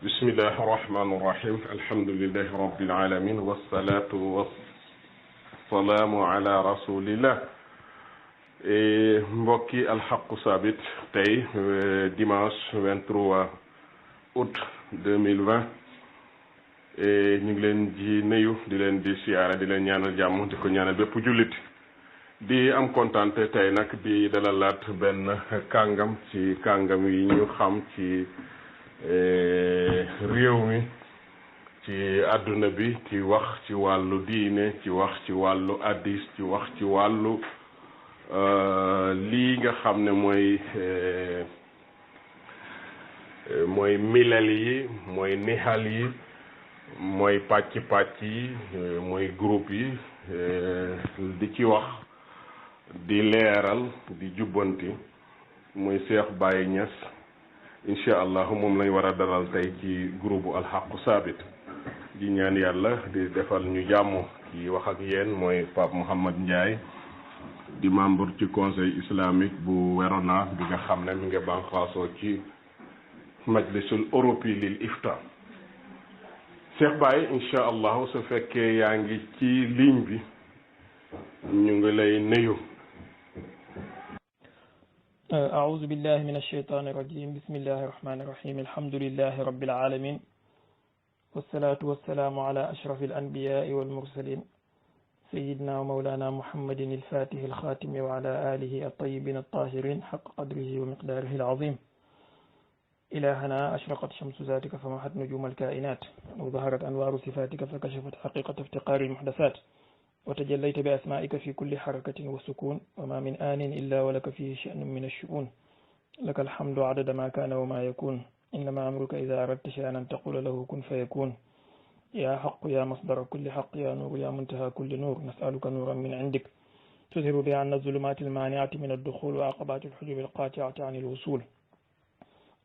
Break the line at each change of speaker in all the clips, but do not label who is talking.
bismillahi irrahmani irrahim alhamdulilahi rabbil alamin wassalatu wassalaamu ala rasulillah. mbokki alxaqu sabit tey dimanche 23 août 2020 ñu ngi leen di nuyu di leen di siyaara di leen ñaanal jàmm di ko ñaanal bépp jullit di am kontaan tey nag di dalalaat benn kàngam ci kàngam yi ñu xam ci réew mi ci àdduna bi ci wax ci wàllu diine ci wax ci wàllu addis ci wax ci wàllu lii nga xam ne mooy milal yi mooy nihal yi mooy pàcc yi mooy groupe yi di ci wax di leeral di jubbanti mooy Cheikh Baye Niass incha allah moom lañ war a dalal tey ci groupe alxaqu saabit di ñaan yàlla di defal ñu jàmm ci wax ak yéen mooy Pape Mouhamed Ndiaye di membre ci conseil islamique bu Verona bi nga xam ne mi nga banqaasoo ci majlisul europi lil ifta. Cheikh Baye incha allah su fekkee yaa ngi ci ligne bi ñu ngi lay nuyu.
أعوذ بالله من الشيطان الرجيم بسم الله الرحمن الرحيم الحمد لله رب العالمين والصلاة والسلام على أشرف الأنبياء والمرسلين سيدنا ومولانا محمد الفاتح الخاتم وعلى آله الطيبين الطاهرين حق قدره ومقداره العظيم. إلهنا أشرقت شمس ذاتك فمحت نجوم الكائنات وظهرت أنوار صفاتك فكشفت حقيقة افتقار المحدثات وتجليت بأسمائك في كل حركة وسكون وما من آن إلا ولك فيه شأن من الشؤون. لك الحمد عدد ما كان وما يكون إنما أمرك إذا أردت شأنا تقول له كن فيكون. يا حق يا مصدر كل حق يا نور يا منتهى كل نور نسألك نورا من عندك تظهر بها عنا الظلمات المانعة من الدخول وعقبات الحجب القاطعة عن الوصول.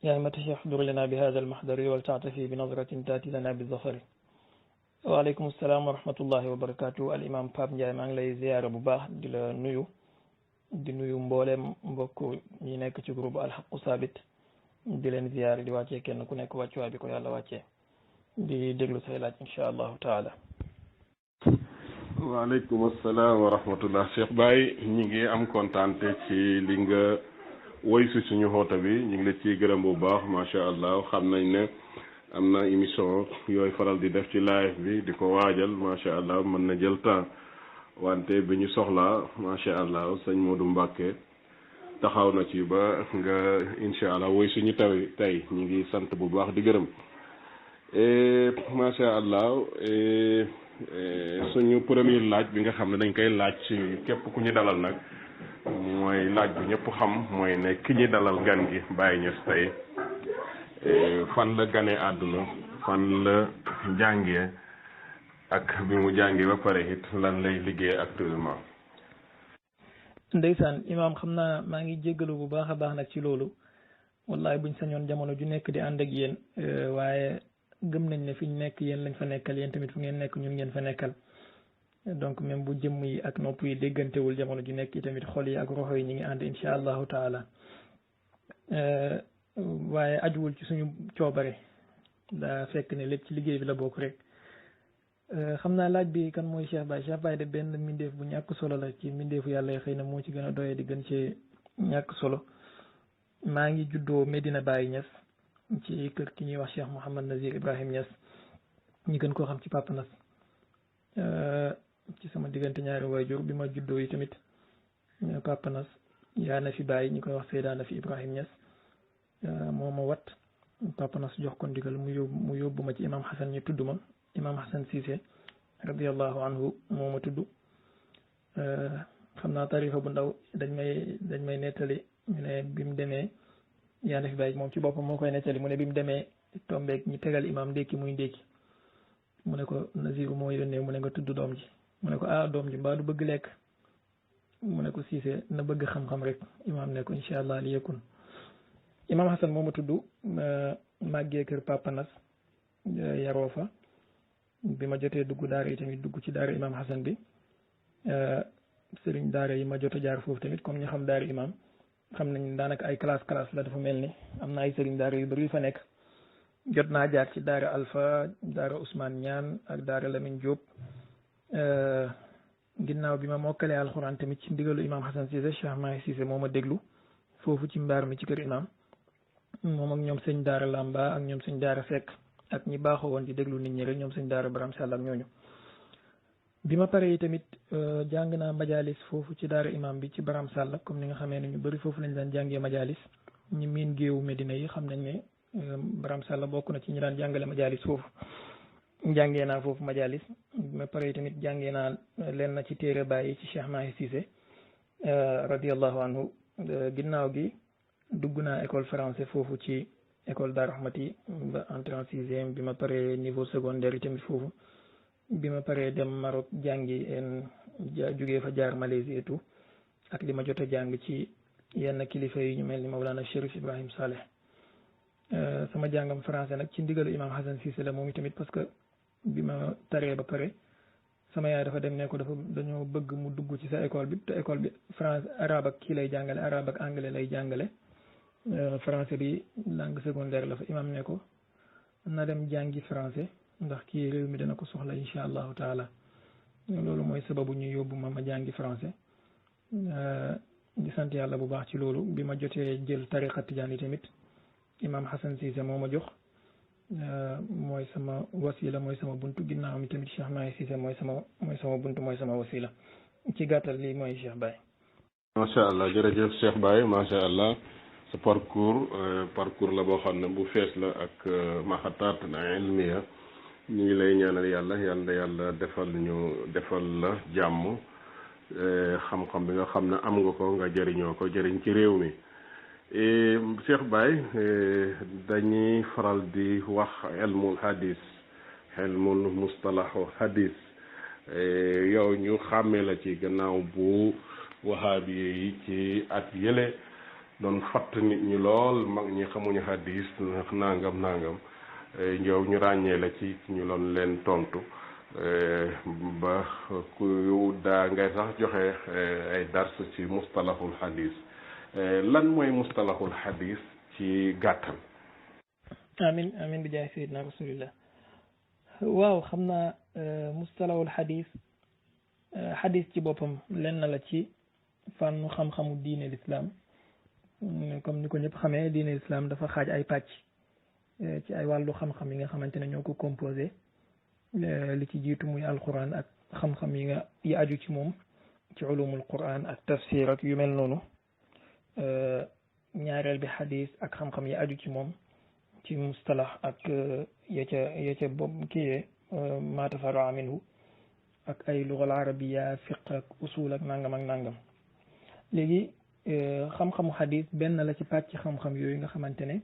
يا أئمة الشيخ احضر لنا بهذا المحضر ولتعتفي بنظرة تأتي لنا بالظفر. waaleykum salaam wa rahmatullahi wa barakaatu al imam Pape Ndiaye maa ngi lay ziyaara bu baax di la nuyu di nuyu mboolem mbokk ñi nekk ci groupe alxaqu saabit di leen ziyaara di wàccee kenn ku nekk wàccuwaay bi ko yàlla wàccee di déglu say laaj insha allahu taala.
waaleykum asalaam wa rahmatullah. Cheikh Baye ñi ngi am kontaante ci li nga woy si suñu xoota bi ñu ngi la ciy gërëm bu baax macha allah xam nañ ne am na émission yooyu faral di def ci live bi di ko waajal macha allah mën na jël temps wante bi ñu soxlaa macha allah sëñ Modou Mbacke taxaw na ci ba nga incha allah woy suñu tey ñu ngi sant bu baax di gërëm macha allah suñu premier laaj bi nga xam ne dañ koy laaj ci képp ku ñu dalal nag mooy laaj bu ñëpp xam mooy ne ki ñu dalal gan gi Baye Niass tey fan la gane àdduna fan la jàngee ak bi mu jàngee ba pare it lan lay liggéey actuellement.
ndeysaan imaam xam naa maa ngi jéggalu bu baax a baax nag ci loolu wallahi buñ sañoon jamono ju nekk di ànd ak yéen waaye gëm nañ ne fi ñu nekk yéen lañ fa nekkal yéen tamit fu ngeen nekk ñun ngeen fa nekkal donc même bu jëmm yi ak nopp yi déggantewul jamono ju nekk yi tamit xol yi ak roxo yi ñu ngi ànd insha allahu taala. waaye ajuwul ci suñu coobare daa fekk ne lépp ci liggéey bi la bokk rek xam naa laaj bi kan mooy Cheikh Baye de benn mbindeef bu ñàkk solo la ci mbindeefu yàlla xëy na moo ci gën a doyee di gën ci ñàkk solo. maa ngi juddoo Medina Baye Niass ci kër ki ñuy wax Cheikh Mouhamed Nazir Ibrahim Niass ñi gën koo xam ci Papa Niass ci sama diggante ñaari waajur bi ma juddoo yi tamit Papa Niass yaa na fi Baye ñi koy wax Seyda na fi Ibrahim Niass moo ma wat Papa Niass jox ko ndigal mu yóbbu ma ci imam Hassan ñu tudd ma imam Hassan Cissé radiallahu anhu moo ma tudd. xam naa tarifa bu ndaw dañ may nettali ñu ne bi mu demee yaa na fi Baye moom ci boppam moo koy nettali mu ne bi mu demee tombeeg ñu tegal imam ndékki muy ndékki mu ne ko Naziru moo yónnee mu ne nga tudd doom ji mu ne ko doom ji mbaa du bëgg lekk mu ne ko Cissé na bëgg xam-xam rek imam ne ko incha allah li yëkkun. imam Hassan moo ma tudd màggee kër Papa Niass yaroo fa bi ma jotee dugg daara yi tamit dugg ci daara imam Hassan bi sëriñ daara yi ma jot a jaar foofu tamit comme ñu xam daara imam xam nañ daanaka ay classe la dafa mel ni am na ay sëriñ daara yu bëri yu fa nekk jot naa jaar ci daara Alpha daara Ousmane Ñaan ak daara Lamine Diop ginnaaw bi ma mokkalee alxuraan tamit ci ndigalu imam Hassan Cissé Cheikh Mahi Cissé moo ma déglu foofu ci mbaar mi ci kër imam moom ak ñoom sëñ daara Lamba ak ñoom sëñ daara Seck ak ñi baaxoo woon di déglu nit ñi rek ñoom sëñ daara Baram Sall ak ñooñu bi ma paree tamit jàng naa majalis foofu ci daara imam bi ci Baram Sall comme ni nga xamee ne ñu bëri foofu lañ daan jàngee majalis ñi miin géewu Medina yi xam nañ ne Baram Sall bokk na ci ñi daan jàngale majalis foofu jàngee naa foofu majalis bi ma paree tamit jàngee naa leen na ci téere bàyyi ci Cheikh Mahi Cissé radiallahu anhu ginnaaw gi dugg naa école français foofu ci école Darou Rahmati ba entrée en sixième bi ma paree niveau secondaire yi tamit foofu bi ma paree dem Maroc jàngi jugee fa jaar Malaisie et tout ak li ma jot a jàng ci yenn kilifa yi ñu mel ni Mawlana Chérif Ibrahim Saleh sama jàngam français nag ci ndigalu imam Hassan Cissé la moom itamit parce que bi ma taree ba pare sama yaay dafa dem ne ko dañoo bëgg mu dugg ci sa école bi te école bi France arabe ak kii lay jàngale arabe ak anglais lay jàngale français bi langue secondaire la fa imam ne ko na dem jàngi français ndax kii réew mi dana ko soxla incha allahu taala loolu mooy sababu ñu yóbbu ma jàngi français di sant yàlla bu baax ci loolu bi ma jotee jël tariqa tijaan yi tamit imam Hassan Cissé moo ma jox mooy sama wasila mooy sama buntu ginnaaw mi tamit Cheikh Mahi Cissé mooy sama buntu mooy sama wasila ci gàttal lii mooy Cheikh Baye.
macha allah jërëjëf Cheikh Baye macha allah sa parcours la boo xam ne bu fees la ak maxataat na ilmiya ñu ngi lay ñaanal yàlla defal la jàmm xam-xam bi nga xam ne am nga ko nga jëriñoo ko jëriñ ci réew mi. Cheikh Baye dañuy faral di wax ilmul hadis ilmul mustalahu hadis yow ñu xàmmee la ci gannaaw bu wahaabi yi ci at yële doon fatt nit ñi lool mag ñi xamuñu hadis nangam yow ñu ràññee la ci ñu doon leen tontu ba ku daa ngay sax joxe ay dars ci mustalahul hadis lan mooy mustalahul hadis ci gàttal.
amin bi jaay sayyidina rasulillah waaw xam naa mustalahul hadis ci boppam lenn la ci fànnu xam-xamu diine l'islam comme ni ko ñëpp xamee diine l'islam dafa xaaj ay pàcc ci ay wàllu xam-xam yi nga xamante ne ñoo ko composé li ci jiitu muy alquran ak xam-xam yi aju ci moom ci ulumul quran ak tafsir ak yu mel noonu ñaareel bi xadis ak xam-xam yi aju ci moom ci mustalah ak ya ca boobu kiyee ma tafarraa minhu ak ay lugal arabiya fiq ak usul ak nangam léegi xam-xamu xadis benn la ci pàcc xam-xam yooyu nga xamante ne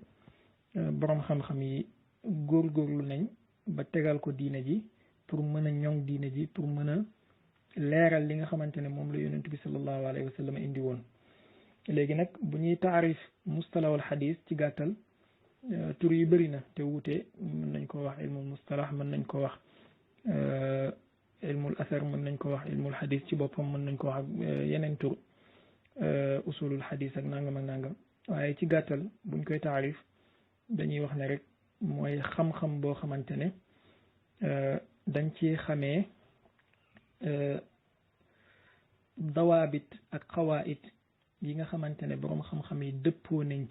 boroom xam-xam yi góorgóorlu nañ ba tegal ko diine ji pour mën a ñoŋ diine ji pour mën a leeral li nga xamante ne moom la yonent bi sallallahu alayhi wa sallam indi woon léegi nag bu ñuy taarif mustalahul xadis ci gàttal tur yi bëri na te wuute mën nañ ko wax ilmul mustalah mën nañ ko wax ilmul asar mën nañ ko wax ilmul xadis ci boppam mën nañ ko wax yeneen tur usulul xadis ak nangam waaye ci gàttal buñ koy taarif dañuy wax ne rek mooy xam-xam boo xamante ne dañ ci xamee dawaabit ak xawaayit yi nga xamante ne boroom xam-xam yi dëppoo nañ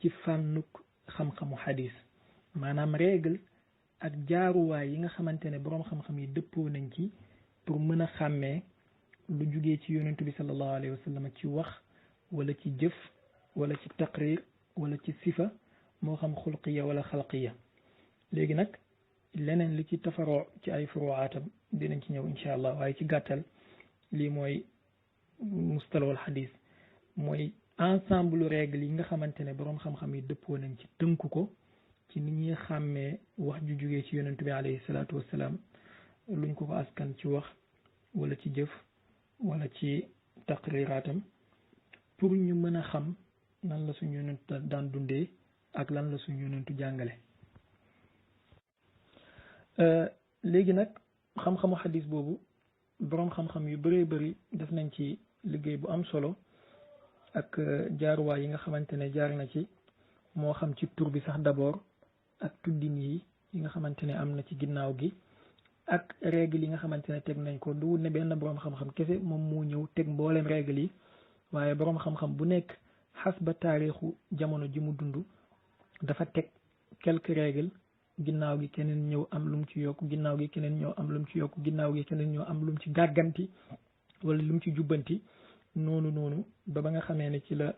ci fànnuk xam-xamu xadis maanaam règle ak jaaruwaay yi nga xamante ne boroom xam-xam yi dëppoo nañ ci pour mën a xàmmee lu jugee ci yonentu bi sallallahu alayhi wa sallam ci wax wala ci jëf wala ci taqrir wala ci sifa moo xam xulqiya wala xalqiya léegi nag leneen li ci tafaroo ci ay furuwaatam dinañ ci ñëw incha allah waaye ci gàttal lii mooy mustalahul xadis mooy ensemble règle yi nga xamante ne boroom xam-xam yi dëppoo nañ ci tënku ko ci ni ñuy xàmmee wax ju jugee ci yonentu bi alayhi salaatu wassalaam luñ ko askan ci wax wala ci jëf wala ci taqriraatam pour ñu mën a xam nan la suñu yonent daan dundee ak lan la suñu yonentu jàngale léegi nag xam-xamu xadis boobu boroom xam-xam yu bëree bëri def nañ ci liggéey bu am solo ak jaaruwaay yi nga xamante ne jaar na ci moo xam ci tur bi sax d'abord ak tuddin yi nga xamante ne am na ci ginnaaw gi ak règle yi nga xamante ne teg nañ ko du ne benn boroom xam-xam kese moom moo ñëw teg mbooleem règle yi waaye boroom xam-xam bu nekk xas ba taarixu jamono ji mu dund dafa teg quelques règles ginnaaw gi keneen ñëw am lu mu ci yokk ginnaaw gi keneen ñëw am lu mu ci yokk ginnaaw gi keneen ñëw am lu mu ci gàgganti wala lu mu ci jubbanti noonu ba nga xamee ne ci la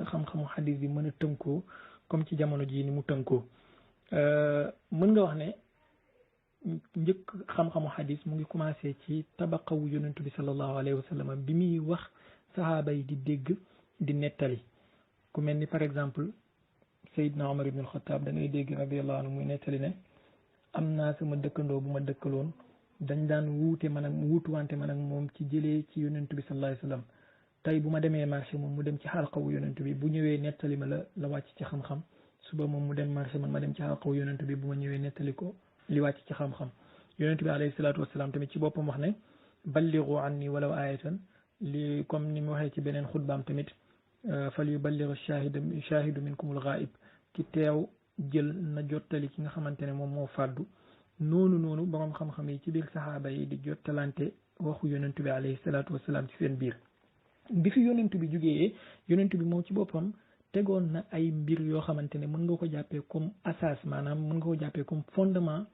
xam-xamu xadis bi mën a tënkoo comme ci jamono jii ni mu tënkoo mën nga wax ne njëkk xam-xamu xadis mu ngi commencé ci tabaqawu yonentu bi sallallahu alayhi wa sallam bi muy wax sahaaba yi di dégg di nettali ku mel ni par exemple Seydina Omar ibn al-Khattab da ngay dégg radiyallahu anhu muy nettali ne am naa sama dëkkandoo bu ma dëkkaloon dañ daan wuutuwante man ak moom ci jëlee ci yonentu bi sallallahu alayhi wa sallam tey bu ma demee marché moom mu dem ci xalqawu yonentu bi bu ñëwee nettali ma la wàcc ci xam-xam suba moom mu dem marché man ma dem ci xalqawu yonentu bi bu ma ñëwee nettali ko li wàcc ci xam-xam yonentu bi alayhi salaatu wasalaam tamit ci boppam wax ne balligu anni walaw ayatan li comme ni mu waxee ci beneen xutbaam tamit fal yuballigh shahidu minkumul ghaib ki teew jël na jottali ki nga xamante ne moom moo fàddu noonu boroom xam-xam yi ci biir saxaaba yi di jottalante waxu yonentu bi alayhi salaatu wasalaam ci seen biir bi fi yonentu bi jugee yonentu bi moom ci boppam tegoon na ay mbir yoo xamante ne mën nga ko jàppee comme asas maanaam mën nga ko jàppee comme fondement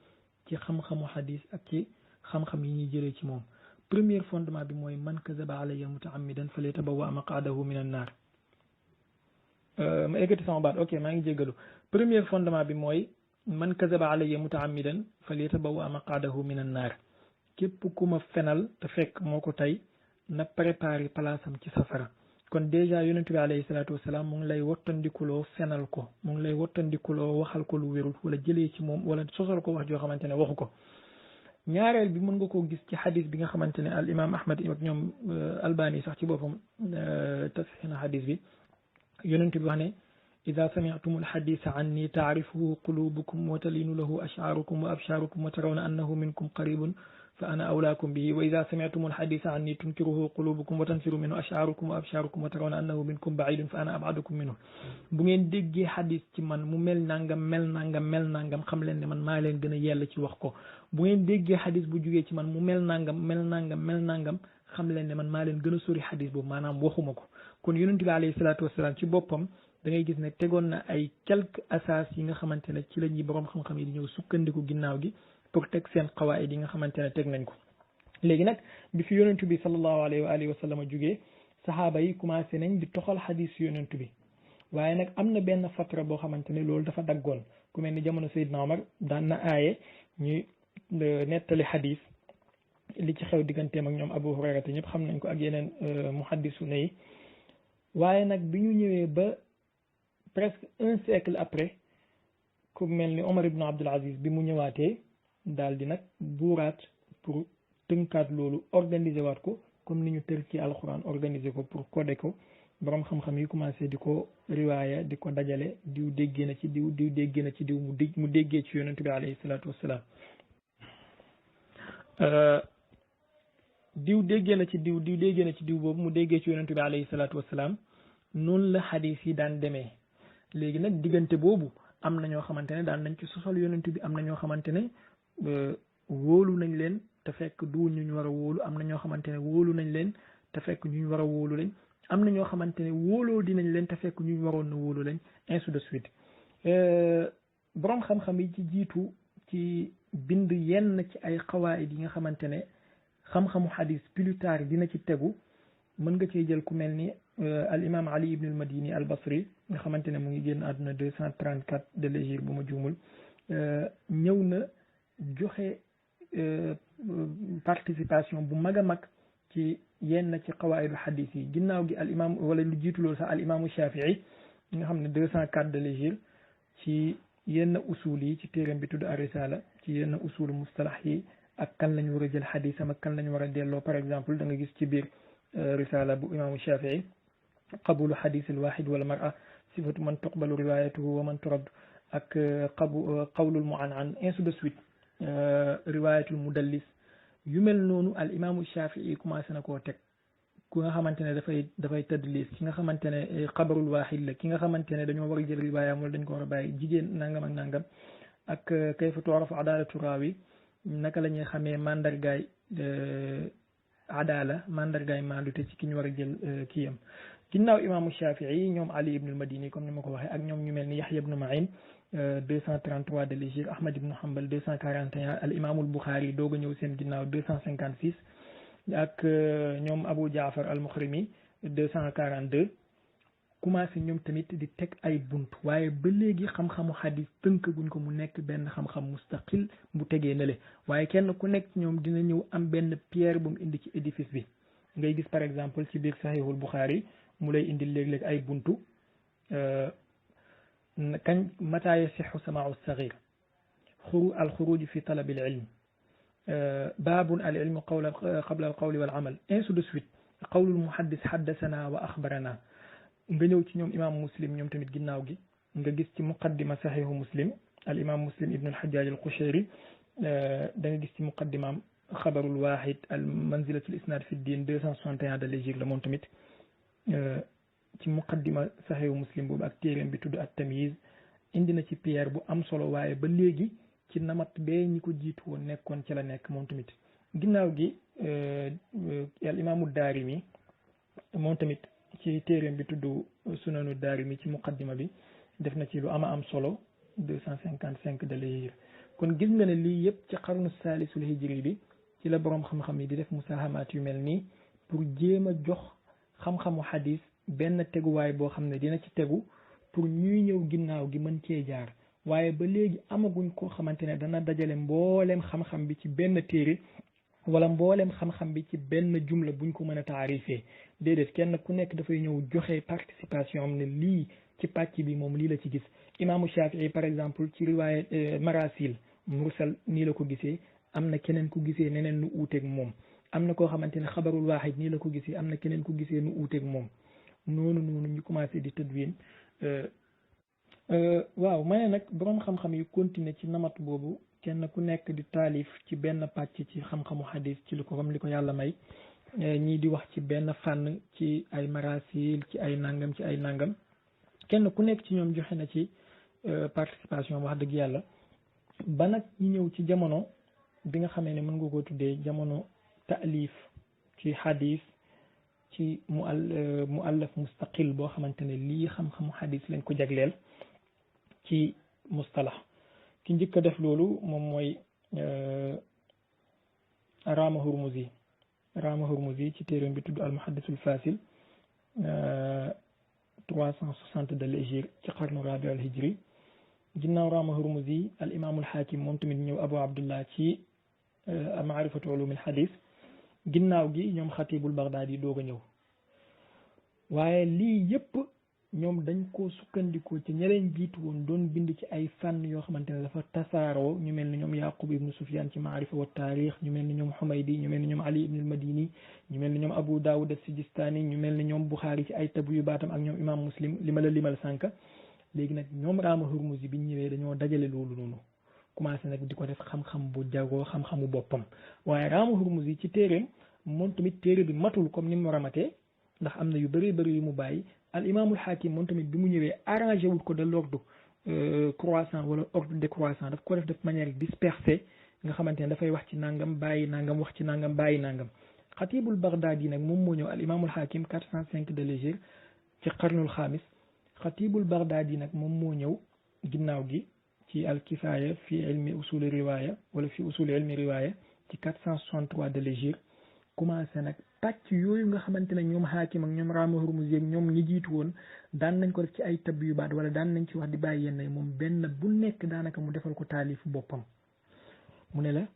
ci xam-xamu xadis ak ci xam-xam yi ñuy jëlee ci moom premier fondement bi mooy man kazaba alayya mutaammidan falyatabawwa maqaadahu min an-naar ma eggati sama baat ok maa ngi jéggalu premier fondement bi mooy man kazaba alayya mutaammidan falyatabawwa maqaadahu min an-naar képp ku ma fenal te fekk moo ko tey na préparé palaasam ci safara kon dèjà yonent bi alayhi salaatu wasalaam mu ngi lay wattandikuloo fenal ko mu ngi lay wattandikuloo waxal ko lu wérul wala jëlee ci moom wala sosal ko wax joo xamante ne waxu ko ñaareel bi mën nga koo gis ci xadis bi nga xamante ne al imam ahmad ak ñoom albani sax ci boppam tasxiix na xadis bi yonent bi wax ne ida sami'tum alxadisa anni taarifuhu qulubukum wa talinu lahu ashaarukum wa abshaarukum wa tarawna annahu minkum qaribun fa ana awlaakum bihi wa ida sami'tum alxadisa anni tunkiruhu qulubukum wa tanfiru minhu ashaarukum wa abshaarukum wa tarawna annahu minkum baidun fa ana abadukum minhu bu ngeen déggee xadis ci man mu mel nangam xam leen ne man maa leen gën a yell ci wax ko bu ngeen déggee xadis bu jugee ci man mu mel nangam xam leen ne man maa leen gën a sori xadis boobu maanaam waxuma ko kon yonent bi alayhi salaatu wasalaam ci boppam da ngay gis ne tegoon na ay quelques asas yi nga xamante ne ci la ñuy boroom xam-xam yi di ñëw sukkandiku ginnaaw gi pour teg seen xawaayid yi nga xamante ne teg nañ ko léegi nag bi fi yonentu bi sallallahu alayhi wa alihi wa sallam jugee saxaaba yi commencé nañ di toxal xadis yonentu bi waaye nag am na benn fatra boo xamante ne loolu dafa daggoon ku mel ni jamono Seydina Omar daan na aaye ñuy nettali xadis li ci xew digganteem ak ñoom Abu Hurayra te ñëpp xam nañ ko ak yeneen muhaddisu ne yi waaye nag bi ñu ñëwee ba presque un siècle après ku mel ni Omar ibn Abdul Aziz bi mu ñëwaatee daal di nag buuraat pour tënkaat loolu organiser waat ko comme ni ñu tër ci alxuraan organiser ko pour coder ko borom xam-xam yi commencé di ko riwaaya di ko dajale diw déggee na ci diw déggee na ci diw mu déggee ci yonent bi alayhi salaatu wassalaam diw déggee na ci diw déggee na ci diw boobu mu déggee ci yonent bi alayhi salaatu wassalaam noonu la xadis yi daan demee léegi nag diggante boobu am na ñoo xamante ne daan nañ ci sosal yonent bi am na ñoo xamante ne wóolu nañ leen te fekk duwul ñu war a wóolu am na ñoo xamante ne wóolu nañ leen te fekk ñu war a wóolu lañ am na ñoo xamante ne wóoloo dinañ leen te fekk ñu waroon na wóolu lañ ainsi de suite borom xam-xam yi ci jiitu ci bind yenn ci ay xawaayid yi nga xamante ne xam-xamu xadis plus tard dina ci tegu mën nga cee jël ku mel ni al imam Ali ibn al Madini al Basri nga xamante ne mu ngi génn àdduna 234 de l'hégire bu ma juumul ñëw na joxe participation bu mag a mag ci yenn ci xawaayidu xadis yi ginnaaw gi al imam wala lu jiitu loolu sax al imaamu Shafii nga xam ne 204 de l'hégire ci yenn usul yi ci téeram bi tudd ar-Risala ci yenn usul mustalax yi ak kan lañ war a jël xadisam ak kan lañ war a delloo par exemple da nga gis ci biir risala bu imaamu Shafii qabulu xadis al waxid wal mar'a sifatu man tuqbalu riwayatuhu wa man turad ak qawlul mu'an'an ainsi de suite riwayatul mudallis yu mel noonu al imaamu Shafii commencé na koo teg ku nga xamante ne dafay tadlis ki nga xamante ne xabarul waaxid la ki nga xamante ne dañoo war a jël riwaayam wala dañ ko war a bàyyi jigéen nangam ak nangam ak kayfa tu'rafu adaalatu raawi naka la ñuy xamee mandargaay adaala mandargaay maandute ci ki ñu war a jël kiyam ginnaaw imaamu Shafii ñoom Ali ibn al-Madini comme ni ma ko waxee ak ñoom ñu mel ni Yahya ibn Ma'in 233 de l'hégire Ahmad ibn Hanbal 241 al imaamul Bukhari doog a ñëw seen ginnaaw 256 ak ñoom Abu Jaafar al-Mukhrimi 242 commencé ñoom tamit di teg ay bunt waaye ba léegi xam-xamu xadis tënk guñ ko mu nekk benn xam-xam mustaqil bu tegee na le waaye kenn ku nekk ñoom dina ñëw am benn pierre bu mu indi ci édifice bi ngay gis par exemple ci biir Sahihul Bukhari mu lay indi léeg-léeg ay buntu kañ mata yasixu samaau sagir alxuruj fi talabi al ilm baabun al ilmu qabla al qawli wal amal ainsi de suite qawlul muhaddis haddasana wa axbarana nga ñëw ci ñoom imam muslim ñoom tamit ginnaaw gi nga gis ci muqaddima saxihu muslim al imam muslim ibnu alhajjaj al qushayri da nga gis ci muqaddimaam xabarul waaxid al manzilatul isnad fi din 261 de l'hégire la moom tamit ci muqaddima saxihu muslim boobu ak téeréem bi tudd at tamyiz indi na ci pierre bu am solo waaye ba léegi ci namat bee ñi ko jiitu woon nekkoon ci la nekk moom tamit ginnaaw gi al imaamu daarimi moom tamit ci téeréem bi tudd sunanu daarimi ci muqaddima bi def na ci lu ama am solo 255 de l'hégire kon gis nga ne lii yëpp ci xarnu saalisul hijri bi ci la boroom xam-xam yi di def musahamaat yu mel nii pour jéem a jox xam-xamu xadis benn teguwaay boo xam ne dina ci tegu pour ñuy ñëw ginnaaw gi mën cee jaar waaye ba léegi amaguñ koo xamante ne dana dajale mbooleem xam-xam bi ci benn téere wala mbooleem xam-xam bi ci benn jumla buñ ko mën a taarifee déedéet kenn ku nekk dafay ñëw joxe participation am ne lii ci pàcc bi moom lii la ci gis imaamu Shafii par exemple ci riwaaya marasil mursal nii la ko gisee am na keneen ku gisee neneen nu uuteeg moom am na koo xamante ne xabarul waaxid nii la ko gisee am na keneen ku gisee nu uuteeg moom noonu ñu commencé di tëdwin waaw ma ne nag boroom xam-xam yu continuer ci namat boobu kenn ku nekk di taalif ci benn pàcc ci xam-xamu xadis ci li ko comme li ko yàlla may ñii di wax ci benn fànn ci ay marasil ci ay nangam kenn ku nekk ci ñoom joxe na ci participation wax dëgg yàlla ba nag ñu ñëw ci jamono bi nga xamee ne mën nga koo tuddee jamono taalif ci xadis ci muallaf mustaqil boo xamante ne lii xam-xamu xadis lañ ko jagleel ci mustalax ki njëkk a def loolu moom mooy Rama Hurmuzi ci téeréem bi tudd al muhaddisul fasil 360 de l'hégire ci xarnu rabi al hijri ginnaaw Rama Hurmuzi al imaamul hakim moom tamit ñëw Abu Abdullah ci maarifatu ulumil hadis ginnaaw gi ñoom xatibul Baghdadi doog a ñëw waaye lii yëpp ñoom dañ ko sukkandikoo ci ñeleen jiitu woon doon bind ci ay fànn yoo xamante ne dafa tasaaroo ñu mel ni ñoom Yaqub ibnu Sufyan ci maarifa wa taarix ñu mel ni ñoom Humaydi ñu mel ni ñoom Ali ibnu al-Madini ñu mel ni ñoom Abu Dawud as-Sijistani ñu mel ni ñoom Bukhari ci ay tabu yu baatam ak ñoom imam Muslim li ma la limal sànq léegi nag ñoom Rama Hurmuzi bi ñëwee dañoo dajale loolu noonu commencé nag di ko def xam-xam bu jagoo xam-xamu boppam waaye Rama Hurmuzi ci téeréem moom tamit téere bi matul comme ni mu ramatee ndax am na yu bëri yu mu bàyyi al imaamul hakim moom tamit bi mu ñëwee arrangé wul ko de l'ordre croissant wala ordre décroissant daf ko def de manière dispersée nga xamante ne dafay wax ci nangam bàyyi nangam wax ci nangam bàyyi nangam xatibul Baghdadi nag moom moo ñëw al imaamul hakim 405 de l'hégire ci qarnul xaamis xatibul Baghdadi nag moom moo ñëw ginnaaw gi ci al kifaya fi ilmi usuli riwaya wala fi usuli ilmi riwaya ci 463 de l'hégire commencé nag pàcc yooyu nga xamante ne ñoom Hakim ak ñoom Rama Hurmuzi ak ñoom ñi jiitu woon daan nañ ko def ci ay tab yu baat wala daan nañ ci wax di bàyyi yenn moom benn bu nekk daanaka mu defal ko taalifu boppam mu ne la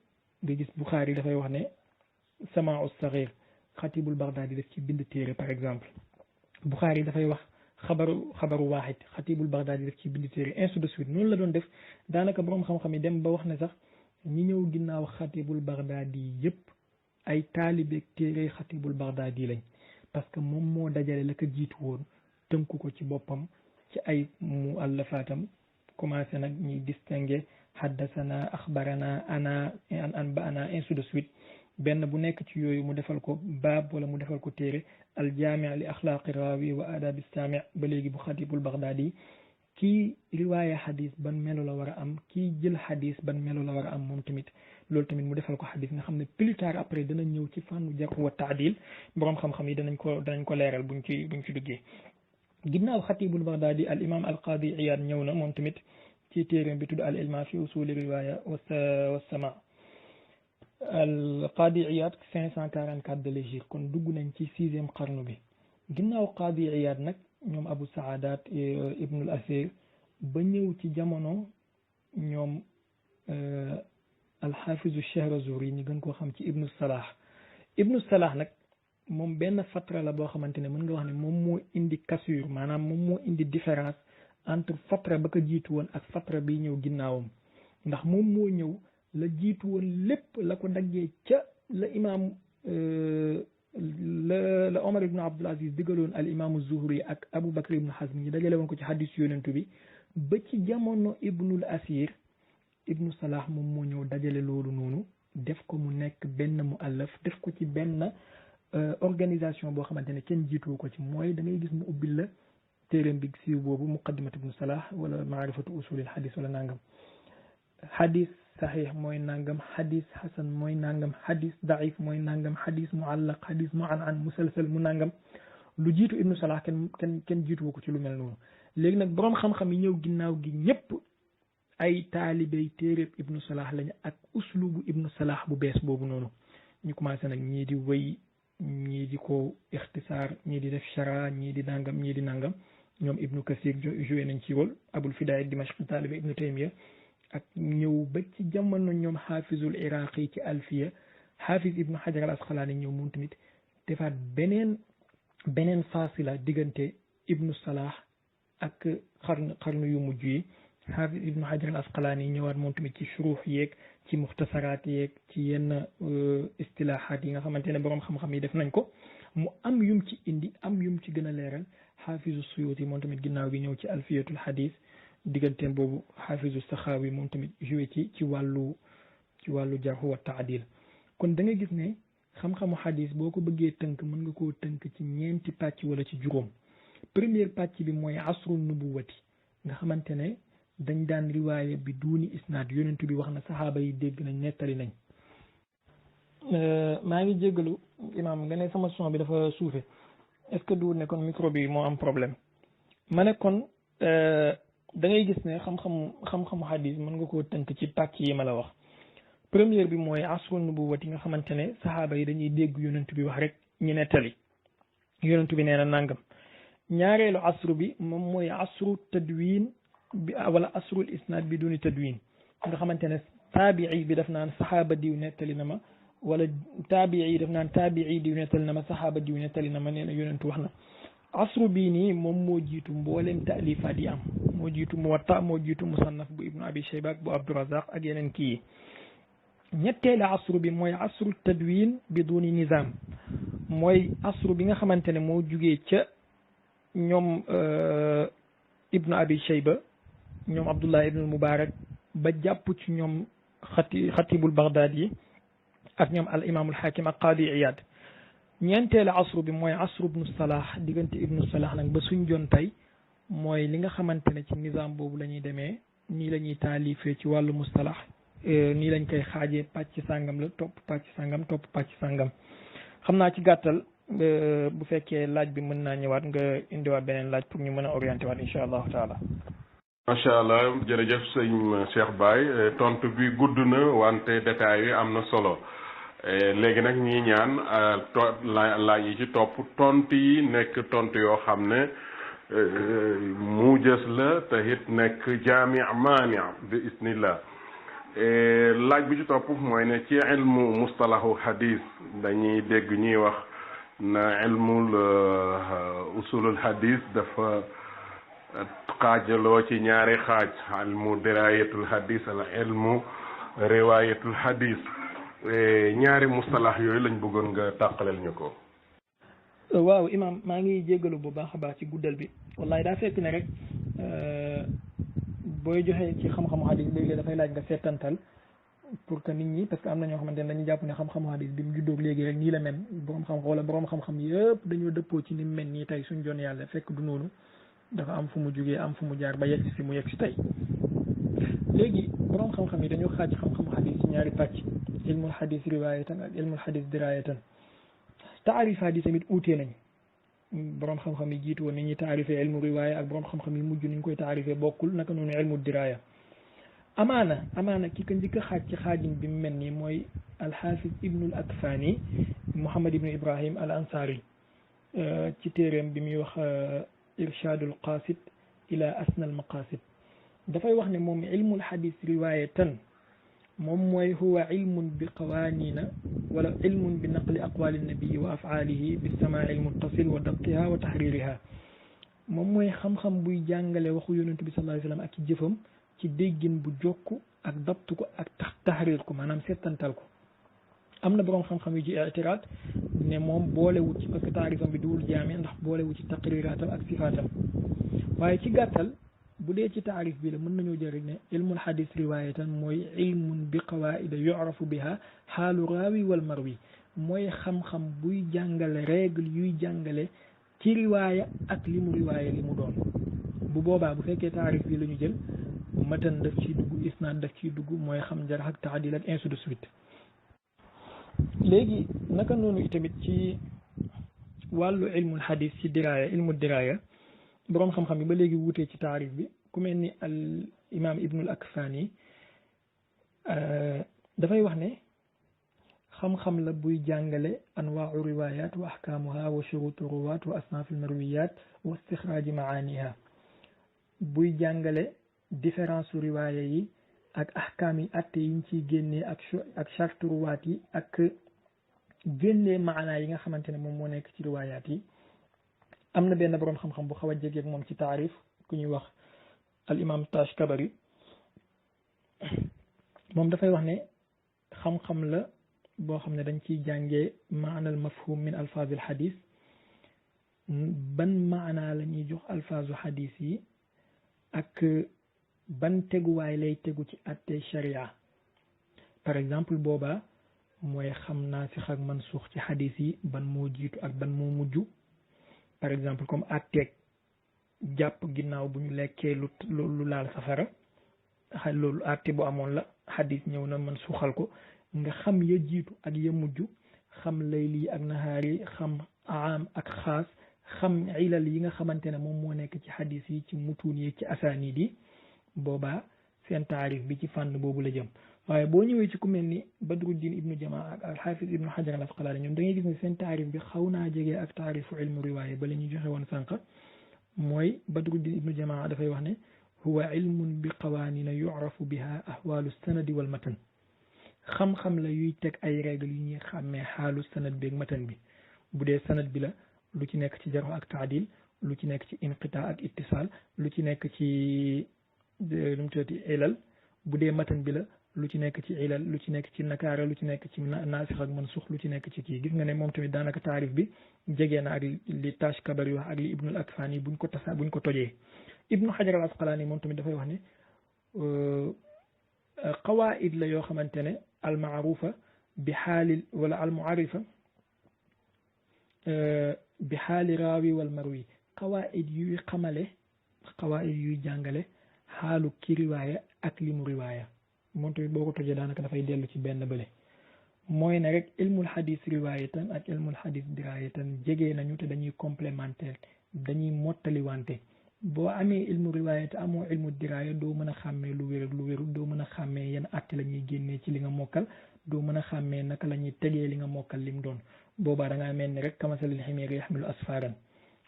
nga gis Bukhari dafay wax ne samaau saghir xatibul Baghdadi def ci bind téere par exemple Bukhari dafay wax xabaru waaxid xatibul Baghdadi def ci bind téere ainsi de suite noonu la doon def daanaka boroom xam-xam yi dem ba wax ne sax ñi ñëw ginnaaw xatibul Baghdadi yëpp ay taalibeeg téere xatibul Baghdadi lañ parce que moom moo dajale la ko jiitu woon tënku ko ci boppam ci ay muallafaatam commencé nag ñuy distinguer haddasana axbarana ana an ba ana ainsi de suite benn bu nekk ci yooyu mu defal ko baab wala mu defal ko téere al jaami' li axlaaqi raawi wa aadabi saami' ba léegi bu xatibul Baghdadi kii riwaaya xadis ban melo la war a am kii jël xadis ban melo la war a am moom tamit loolu tamit mu defal ko xadis nga xam ne plus tard après dana ñëw ci fànnu jarh wa taadil borom xam-xam yi danañ ko leeral buñ ci duggee. ginnaaw xatibul Baghdadi al imam al qadi Iyad ñëw na moom tamit ci téeréem bi tudd al ilma fi usuli riwaya wa sama al qadi Iyad 544 de l'hégire kon dugg nañ ci 6e qarnu bi. ginnaaw qadi Iyad nag ñoom Abu Saadat Ibnul Asir ba ñëw ci jamono ñoom alxafizu Shahrazuri ñi gën koo xam ci Ibnu Salah nag moom benn fatra la boo xamante ne mën nga wax ne moom moo indi cassure maanaam moom moo indi différence entre fatra ba ko jiitu woon ak fatra bi ñëw ginnaawam ndax moom moo ñëw la jiitu woon lépp la ko daggee ca la imaam la Omar ibn Abdul Aziz digaloon al imaamu Zuhri ak Abu Bakr ibn Hazm ñi dajale woon ko ci hadis yonentu bi ba ci jamono Ibnul Asir Ibnu Salah moom moo ñëw dajale loolu noonu def ko mu nekk benn muallaf def ko ci benn organisation boo xamante ne kenn jiitu ko ci mooy da ngay gis mu ubbil la téeréem bi siiw boobu muqaddimat Ibnu Salah wala maarifatu usulil hadis wala nangam hadis saxiix mooy nangam xadis xasan mooy nangam xadis daif mooy nangam xadis muallaq xadis mu'an'an musalsal mu nangam lu jiitu Ibnu Salah kenn jiitu ko ci lu mel noonu. léegi nag boroom xam-xam yi ñëw ginnaaw gi ñëpp ay taalibey téeréb Ibnu Salah lañu ak uslubu Ibnu Salah bu bees boobu noonu ñu commencé nag ñii di wëy ñii di ko ixtisaar ñii di def chara ñii di nangam ñoom Ibnu Kasir joué nañ ci rôle Abul Fidaay Dimashq taalibe Ibnu Taymiya ak ñëw ba ci jamono ñoom xaafizul iraqi ci alfiya xaafiz Ibnu Hajar al Asqalaani ñëw moom tamit defaat beneen faasila diggante Ibnu Salah ak xarnu yu mujj yi xaafiz Ibnu Hajar al Asqalaani ñëwaat moom tamit ci shuruux yeeg ci muxtasaraat yeeg ci yenn istilahaat yi nga xamante ne boroom xam-xam yi def nañ ko mu am yum ci indi am yum ci gën a leeral xaafizu Suyuuti moom tamit ginnaaw gi ñëw ci alfiyatul hadis digganteem boobu xaafizu Saxaawi moom tamit joué ci wàllu jarh wa taadil kon da nga gis ne xam-xamu hadis boo ko bëggee tënk mën nga koo tënk ci ñeenti pàcc wala ci juróom. première pàcc bi mooy asru nubuwati nga xamante ne dañ daan riwaaya bi duuni isnaad yonentu bi wax na saxaaba yi dégg nañ nettali nañ. maa ngi jéggalu imaam nga ne sama son bi dafa suufe est-ce que du ne kon micro bi moo am problème ma ne kon da ngay gis ne xam-xamu hadis mën nga koo tënk ci pàcc yi ma la wax. première bi mooy asru nubuwati nga xamante ne saxaaba yi dañuy dégg yonentu bi wax rek ñu nettali yonentu bi nee na nangam. ñaareelu asru bi moom mooy asru tadwin bi wala asrul isnaad bi duni tadwin nga xamante ne taabii bi daf naan saxaaba diw nettali na ma wala taabii daf naan taabii diw nettali na ma saxaaba diw nettali na ma nee na yonentu wax na. asru bii nii moom moo jiitu mbooleem taalifaat yi am moo jiitu muwatta moo jiitu musannaf bu ibnu abi shayba bu abdurazaq ak yeneen kii yi. ñetteelu asru bi mooy asru tadwin bi duni nizam mooy asru bi nga xamante ne moo jugee ca ñoom ibnu abi shayba ñoom abdullah ibnu mubarak ba jàpp ci ñoom xatibul baghdadi yi ak ñoom al imaamul hakim ak qaadi iyad. ñeenteelu asru bi mooy asru ibnu salah diggante ibnu salah nag ba suñ joon tey mooy li nga xamante ne ci nizam boobu la ñuy demee nii la ñuy taalifee ci wàllu mustalah nii lañ koy xaajee pàcc sàngam la topp pàcc sàngam topp pàcc sàngam. xam naa ci gàttal bu fekkee laaj bi mën naa ñëwaat nga indiwaat beneen laaj pour ñu mën a orienté waat incha allahu taala.
macha allah jërëjëf sëñ Cheikh Baye tontu bi gudd na wante détails yi am na solo léegi nag ñi ñaan laaj yi ci topp tontu yi nekk tontu yoo xam ne mujaz la te it nekk jaami' maani' bi isnillah. laaj bi ci topp mooy ne ci ilmu mustalahu hadis dañuy dégg ñuy wax na ilmul usulul hadis dafa xaajaloo ci ñaari xaaj ilmu dirayatul hadis ala ilmu riwayatul hadis ñaari mustalah yooyu lañ bëggoon nga tàqaleel ñu ko.
waaw imam maa ngi jéggalu bu baax a baax ci guddal bi wallahi daa fekk ne rek booy joxe ci xam-xamu hadis léegi dafay laaj nga seetantal pour que nit ñi parce que am na ñoo xamante ne dañuy jàpp ne xam-xamu hadis bi mu juddóog léegi rek nii la mel borom xam wala borom xam-xam yëpp dañoo dëppoo ci ni mu mel nii tey suñ jon yàlla fekk du noonu dafa am fu mu jugee am fu mu jaar ba yegg si mu yegg si tey léegi borom xam-xam yi dañoo xaaj xam-xamu hadis ci ñaari pàcc ilmul hadis riwaayatan ak ilmul hadis diraayatan taarif hadis tamit uutee nañ borom xam-xam yi jiitu woon ni ñuy taarifee ilmu riwaaya ak borom xam-xam yi mujj ni ñu koy taarifee bokkul naka noonu ilmu diraaya amaana ki ko njëkk a xaaj ci xaajin bi mu mel nii mooy alxaafis ibnul akfani muhammad ibnu ibrahim al ansari ci téeréem bi muy wax irshadul qasid ila asna al maqasid dafay wax ne moom ilmul xadis riwaayatan moom mooy huwa ilmun bi qawaanina wala ilmun bi naqli aqwali nabii wa afaalihi bi samaai almuttasil wa dabtiha wa taxririha moom mooy xam-xam buy jàngale waxu yonentu bi sallallahu alayhi wa sallam ak ci jëfam ci déggin bu jokku ak dabtu ko ak taxrir ko maanaam settantal ko am na boroom xam-xam yu ci itiraat ne moom boolewut ci parce que taarifam bi duwul jaame ndax boolewut ci taqriraatam ak sifaatam waaye ci gàttal bu dee ci taarif bi la mën nañoo jël rek ne ilmul xadis riwaayatan mooy ilmun bi qawaida yu'rafu biha xaalu raawi wal marwi mooy xam-xam buy jàngale règle yuy jàngale ci riwaaya ak li mu riwaaya li mu doon bu boobaa bu fekkee taarif bi la ñu jël matan daf ciy dugg isnaad daf ciy dugg mooy xam jarh ak taadil ak ainsi de suite léegi naka noonu itamit ci wàllu ilmul xadis ci diraaya ilmu diraaya boroom xam-xam yi ba léegi wutee ci taarif bi ku mel ni al imam ibnul akfani dafay wax ne xam-xam la buy jàngale anwaau riwayat wa ahkaamuha wa shurutu ruwaat wa asnaaf almarwiyat wa istixraaji maaniha buy jàngale différence u riwaaya yi ak ahkaam yi atte yiñ ciy génnee ak charte ruwaat yi ak génnee maanaa yi nga xamante ne moom moo nekk ci riwaayaat yi am na benn boroom xam-xam bu xaw a jegeeg moom ci taarif ku ñuy wax al imam Tashkabari moom dafay wax ne xam-xam la boo xam ne dañ ciy jàngee maanal mafhum min alfaazil xadis ban maanaa la ñuy jox alfaazu xadis yi ak ban teguwaay lay tegu ci atte sharia par exemple boobaa mooy xam naasix ak mansuux ci xadis yi ban moo jiitu ak ban moo mujj par exemple comme atteeg jàpp ginnaaw bu ñu lekkee lu laal safara loolu atte bu amoon la xadis ñëw na man suuxal ko nga xam ya jiitu ak ya mujj xam layli ak nahaari xam aam ak xaas xam ilal yi nga xamante ne moom moo nekk ci xadis yi ci mutuun yi ci asaanid yi boobaa seen taarif bi ci fànn boobu la jëm waaye boo ñëwee ci ku mel ni Badruddin ibnu Jamaa ak alxaafis ibnu Hajar al Asqalaani ñoom da ngay gis ne seen taarif bi xaw naa jege ak taarifu ilmu riwaaya ba la ñuy joxe woon sànq mooy Badruddin ibnu Jamaa dafay wax ne huwa ilmun bi qawaanina yu'rafu biha ahwaalu sanadi wal matan xam-xam la yuy teg ay règle yu ñuy xàmmee xaalu sanad bi ak matan bi bu dee sanad bi la lu ci nekk ci jarh ak taadil lu ci nekk ci inqitaa ak ittisaal lu ci nekk ci lu mu tuddati ilal bu dee matan bi la lu ci nekk ci ilal lu ci nekk ci nakaara lu ci nekk ci naasix ak mansuux lu ci nekk ci kii gis nga ne moom tamit daanaka taarif bi jege na ak li Tashkabari wax ak li ibnul akfani buñ ko tojee ibnu Hajar al Asqalaani moom tamit dafay wax ne qawaid la yoo xamante ne al maarufa bi xaali wala al muarifa bi xaali raawi wal marwi qawaid yuy xamale qawaid yuy jàngale xaalu ki riwaaya ak li mu riwaaya moom tamit boo ko tojee daanaka dafay dellu ci benn bële mooy ne rek ilmul xadis riwaayatan ak ilmul xadis diraayatan jege nañu te dañuy complémentaire dañuy mottaliwante boo amee ilmu riwaaya te amoo ilmu diraaya doo mën a xàmmee lu wér ak lu wérul doo mën a xàmmee yan atte la ñuy génnee ci li nga mokkal doo mën a xàmmee naka la ñuy tegee li nga mokkal lim doon boobaa da ngaa mel ni rek kamasalil ximeeri yaxmilu asfaaran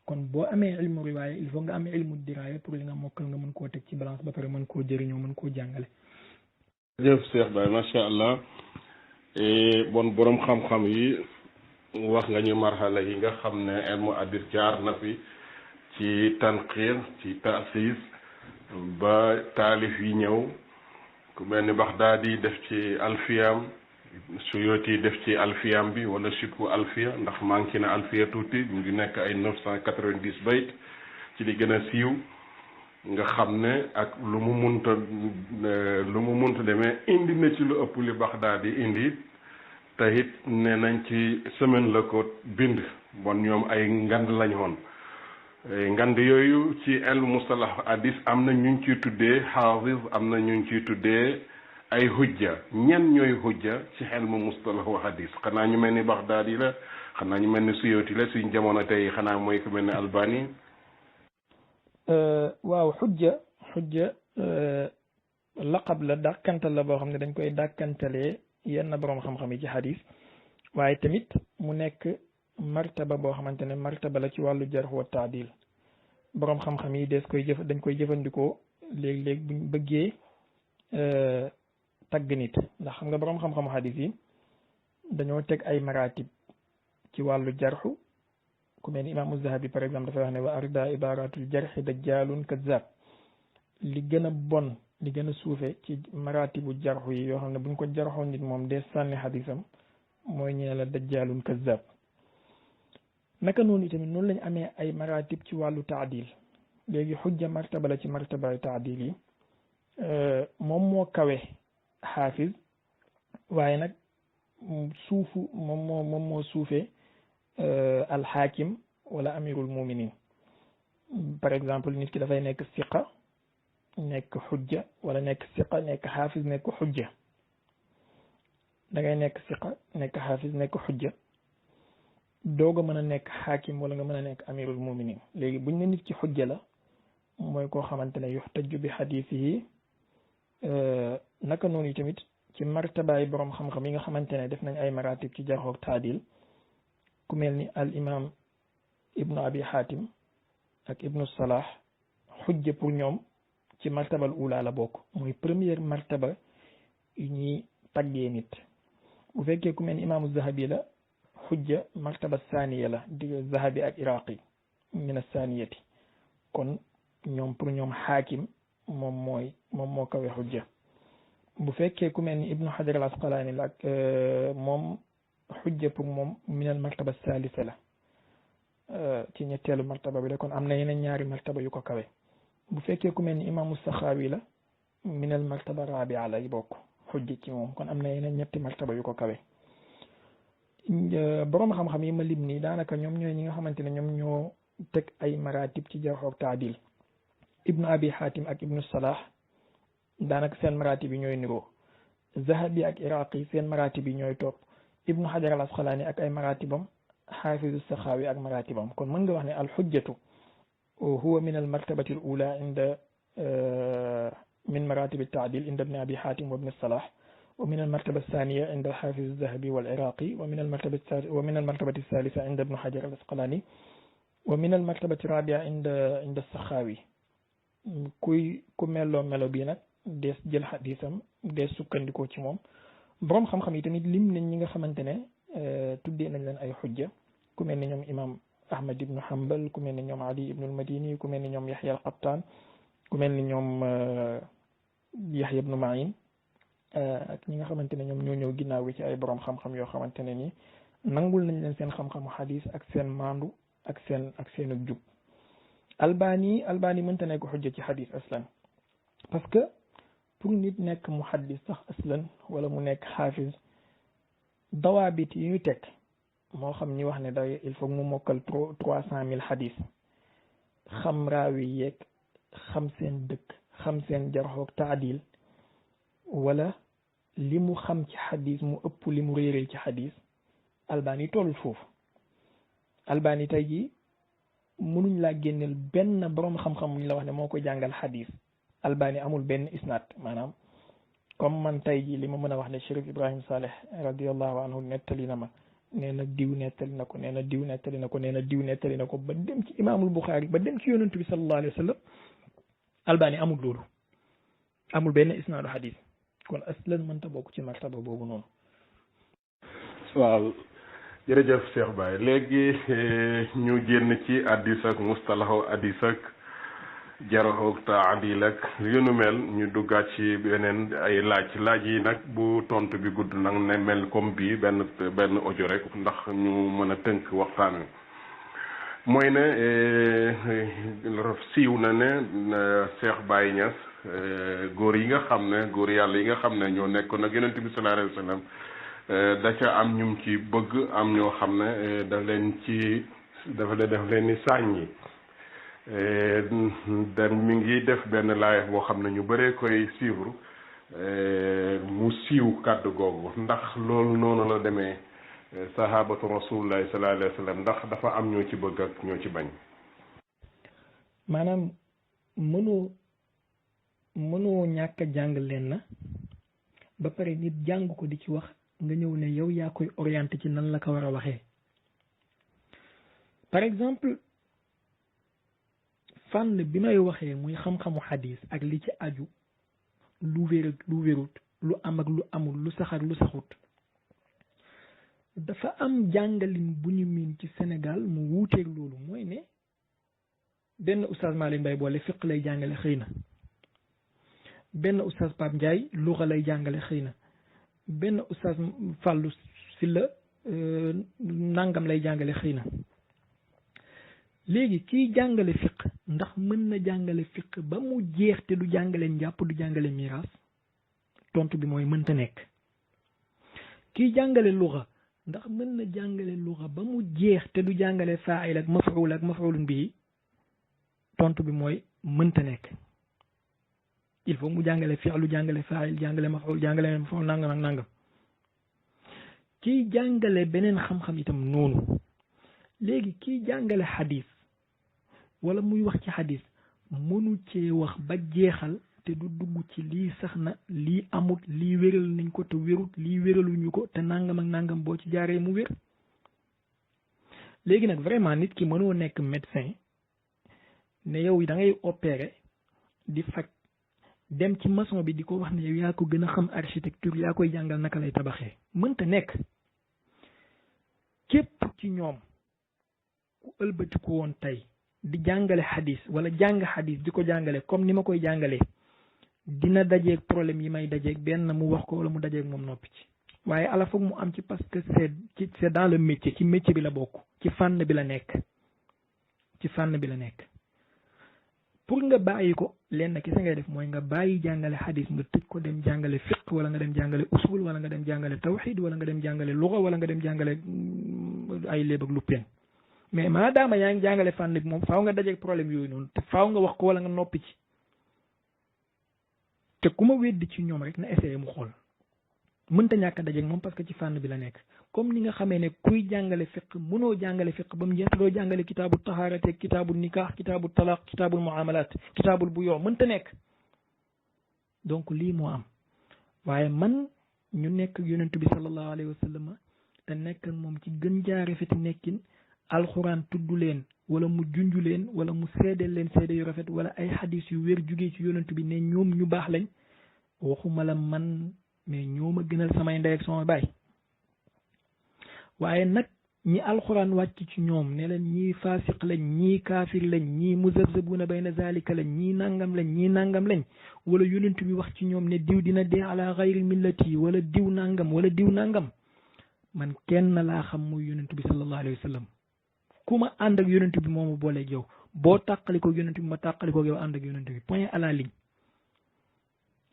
kon boo amee ilmu riwaaya il faut nga am ilmu diraaya pour li nga mokkal nga mën koo teg ci balance ba pare mën koo jëriñoo mën koo jàngale.
jërëjëf Cheikh Baye macha allah bon borom xam-xam yi wax nga ñu marxala yi nga xam ne ilmu hadis jaar na fi ci tanqiir ci taasiis ba taalif yi ñëw ku mel ni Baxdaadi def ci alfiyam Suyuti def ci alfiyam bi wala sibku alfiya ndax manqué na alfiya tuuti mu ngi nekk ay 990 bayt ci li gën a siiw nga xam ne ak lu mu munta demee indi na ci lu ëpp li Baxdaadi indi te it ne nañ ci semaine la ko bind bon ñoom ay ngand lañ woon ngand yooyu ci ilmu mustalah hadis am na ñu ciy tuddee xaafis am na ñu ciy tuddee ay hujja ñen ñooy hujja ci ilmu mustalah hadis xanaa ñu mel ni Baxdaadi la xanaa ñu mel ni Suyuti la suñ jamono tey xanaa mooy ku mel ni Albani.
waaw xujja laqab la dàkkantal la boo xam ne dañ koy dàkkantalee yenn boroom xam-xam yi ci hadis waaye tamit mu nekk martaba boo xamante ne martaba la ci wàllu jarh wa taadil boroom xam-xam yi dañ koy jëfandikoo léeg-léeg buñ bëggee tagg nit ndax xam nga boroom xam-xamu hadis yi dañoo teg ay maratib ci wàllu jarxu ku mel ni imaamu Zahabi par exemple dafay wax ne wa arda ibaratul jarxi dajjalun kazzab li gën a bon li gën a suufe ci maratibu jarxu yi yoo xam ne buñ ko jarxoo nit moom dee sànni xadisam mooy ñee la dajjalun kazzab naka noonu itamit noonu lañ amee ay maratib ci wàllu taadil léegi xujja martaba la ci martabaay taadil yi moom moo kawe xaafis waaye nag suufu moom moo suufee alxaakim wala amirul muminin par exemple nit ki dafay nekk siqa nekk xujja wala nekk siqa nekk xaafis nekk xujja da ngay nekk siqa nekk xaafis nekk xujja doog a mën a nekk xaakim wala nga mën a nekk amirul muminin léegi buñ ne nit ki xujja la mooy koo xamante ne yuxtaju bi xadiisihi naka noonu yi tamit ci martabaay boroom xam-xam yi nga xamante ne def nañ ay maratib ci jarh ak taadil ku mel ni al imam ibnu abi hatim ak ibnu salah xujja pour ñoom ci martabal ula la bokk mooy première martaba yu ñuy taggee nit bu fekkee ku mel ni imaamu zahabi la xujja martaba saaniya la di zahabi ak iraqi min as-saaniyati kon ñoom pour ñoom xaakim moom moo kawe xujja bu fekkee ku mel ni ibnu hajar al asqalaani la ak moom xujja pour moom minal martaba salisa la ci ñetteelu martaba bi la kon am na yeneen ñaari martaba yu ko kawe bu fekkee ku mel ni imaamu saxaawi la minal martaba rabia lay bokk xujja ci moom kon am na yeneen ñetti martaba yu ko kawe boroom xam-xam yi ma lim nii daanaka ñoom ñooy ñi nga xamante ne ñoom ñoo teg ay maratib ci jarh ak taadil ibnu abi hatim ak ibnu salah daanaka seen maratib yi ñooy niroo zahabi ak iraqi seen maratib yi ñooy topp ibnu hajar al asqalaani ak ay maratibam xaafizu saxaawi ak maratibam kon mën nga wax ne alxujjatu huwa min al martabati al ula inda min maratib taadil inda ibni abi hatim wa ibni salah wa min al martaba thaniya inda xaafizu zahabi wal iraqi wa min al martabati thalitha inda ibnu hajar al asqalaani wa min al martabati rabia inda saxaawi ku melloo melo bii nag dees jël xadisam dees sukkandikoo ci moom boroom xam-xam yi tamit lim nañ ñi nga xamante ne tuddee nañ leen ay xujja ku mel ni ñoom imam ahmad ibnu hanbal ku mel ni ñoom ali ibnu al-madini ku mel ni ñoom yaxya al-qattan ku mel ni ñoom yaxya ibnu ma'in ak ñi nga xamante ne ñoom ñoo ñëw ginnaaw gi ci ay boroom xam-xam yoo xamante ne ni nangul nañ leen seen xam-xamu xadis ak seen maandu ak seen jub albani mënta nekk xujja ci xadis aslan parce que pour nit nekk muhaddis sax aslan wala mu nekk xaafis dawaabit yi ñu teg moo xam ñi wax ne day il faut mu mokkal 300,000 xadis xam raawi yeeg xam seen dëkk xam seen jarxoog taadil wala li mu xam ci xadis mu ëpp li mu réeree ci xadis albani tollul foofu albani tey jii mënuñ laa génneel benn boroom xam-xam ñu la wax ne moo ko jàngal xadis albani amul benn isnaad maanaam comme man tey jii li ma mën a wax ne Chérif Ibrahim Saleh radiallahu anhu nettali na ma nee na diw nettali na ko nee na diw nettali na ko nee na diw nettali na ko ba dem ci imaamul Buxaari ba dem ci yonantu bi sallallahu alayhi wa sallam albani amul loolu amul benn isnaadu xadis kon aslan mënta bokk ci martaba boobu noonu.
waaw jërëjëf Cheikh Baye léegi ñu génn ci addis ak mustalahu addis ak jarh ak taadil ak yu nu mel ñu duggaat ci beneen ay laaj yi nag bu tontu bi gudd nag ne mel comme bii benn audio rek ndax ñu mën a tënk waxtaan wi mooy ne siiw na ne Cheikh Baye Niass góor yi nga xam ne góor yàlla yi nga xam ne ñoo nekkoon ak Yonent bi sallallahu alayhi wa sallam da ca am ñum ci bëgg am ñoo xam ne daf leen ni sàññi dan mi ngi def benn live boo xam ne ñu bëree koy suivre mu siiw kàddu googu ndax loolu noonu la demee sahabatu rasulullahi sallallahu alayhi wa sallam ndax dafa am ñoo ci bëgg ak ñoo ci bañ.
maanaam mënoo ñàkk a jàng leen na ba pare nit jàng ko di ci wax nga ñëw ne yow yaa koy orienté ci nan la ko war a waxee. par exemple fànn bi may waxee muy xam-xamu xadis ak li ci aju lu wér ak lu wérut lu am ak lu amul lu sax ak lu saxut dafa am jàngalin bu ñu miin ci Sénégal mu wuuteeg loolu mooy ne benn oustaz Malick Mbaye boole fiq lay jàngale xëy na benn oustaz Pape Ndiaye luxa lay jàngale xëy na benn oustaz Fallou Sylla nangam lay jàngale xëy na léegi kiy jàngale fiq ndax mën na jàngale fiq ba mu jeex te du jàngale njàpp du jàngale miraas tontu bi mooy mënta nekk. kiy jàngale luxa ndax mën na jàngale luxa ba mu jeex te du jàngale faa'il ak maf'ulun bihi tontu bi mooy mënta nekk. il faut mu jàngale fi'lu jàngale faa'il jàngale maf'ul jàngale maf'ul nangam ak nangam kiy jàngale beneen xam-xam itam noonu léegi kiy jàngale xadis wala muy wax ci xadis mënu cee wax ba jeexal te du dugg ci lii sax na lii amut lii wéral nañ ko te wérut lii wéraluñu ko te nangam ak nangam boo ci jaaree mu wér. léegi nag vraiment nit ki mënoo nekk médecin ne yow da ngay opérer di faj dem ci maçon bi di ko wax ne yow yaa ko gën a xam architecture yaa koy jàngal naka lay tabaxee mënta nekk. képp ci ñoom ku ëlbati ko woon tey di jàngale xadis wala jàng xadis di ko jàngale comme ni ma koy jàngalee dina dajeeg problème yi may dajeeg benn mu wax ko wala mu dajeeg moom noppi ci waaye ala foog mu am ci parce que c'est dans le métier ci métier bi la bokk ci fànn bi la nekk pour nga bàyyi ko lenn ki sa ngay def mooy nga bàyyi jàngale xadis nga tëj ko dem jàngale fiqh wala nga dem jàngale usul wala nga dem jàngale tawxid wala nga dem jàngale luga wala nga dem jàngale ay léeb ak luppeen mais maadaama yaa ngi jàngale fànn bi moom faaw nga dajeeg problème yooyu noonu te faaw nga wax ko wala nga noppi ci te ku ma weddi ci ñoom rek na essayé mu xool mënta ñàkk a dajeeg moom parce que ci fànn bi la nekk comme ni nga xamee ne kuy jàngale fiqh mënoo jàngale fiqh ba mu jeex doo jàngale kitaabu tahaarate kitaabu nikah kitaabu talaq kitaabul muamalat kitaabul buyoo mënta nekk donc lii moo am waaye man ñu nekk ak yonent bi sallallahu alayhi wa sallam te nekk ak moom ci gën jaare fi nekkin alxuraan tudd leen wala mu junj leen wala mu seedeel leen seede yu rafet wala ay xadis yu wér jugee ci yonent bi ne ñoom ñu baax lañ waxuma la man mais ñoo ma gënal samay ndey ak sama baay waaye nag ñi alxuraan wàcc ci ñoom ne leen ñii faasiq lañ ñii kaafir lañ ñii muzabzabuna bayna zalika lañ ñii nangam lañ wala yonent bi wax ci ñoom ne diw dina dee ala xayri millati wala diw nangam man kenn laa xam muy yonent bi sallallahu alayhi wa sallam ku ma ànd ak yonent bi moomu booleeg yow boo tàqalikoo yonent bi ma tàqalikoo yow ànd ak yonent bi point à la ligne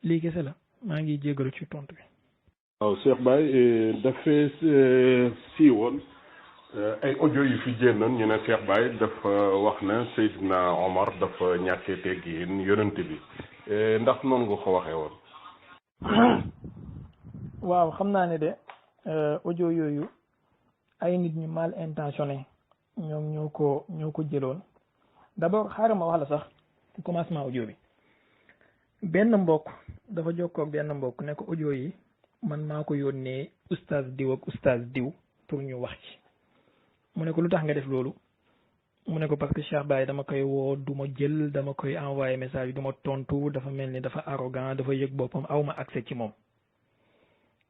lii kese la maa ngi jégalu ci tontu bi.
waaw Cheikh Baye dafay siiwoon ay audio yu fi génnoon ñu ne Cheikh Baye dafa wax ne Seydina Omar dafa ñàkkee teggin yonent bi ndax noonu nga ko waxee woon.
waaw xam naa ne de audio yooyu ay nit ñu mal intentionné ñoom ñoo ko jëloon d'abord xaaral ma wax la sax ci commencement audio bi benn mbokk dafa jokkoo ak benn mbokk ne ko audio yi man maa ko yónnee oustaz diw ak oustaz diw pour ñu wax ci mu ne ko lu tax nga def loolu mu ne ko parce que Cheikh Baye dama koy woo du ma jël dama koy envoyé message du ma tontu dafa mel ni dafa arrogant dafa yëg boppam aw ma accès ci moom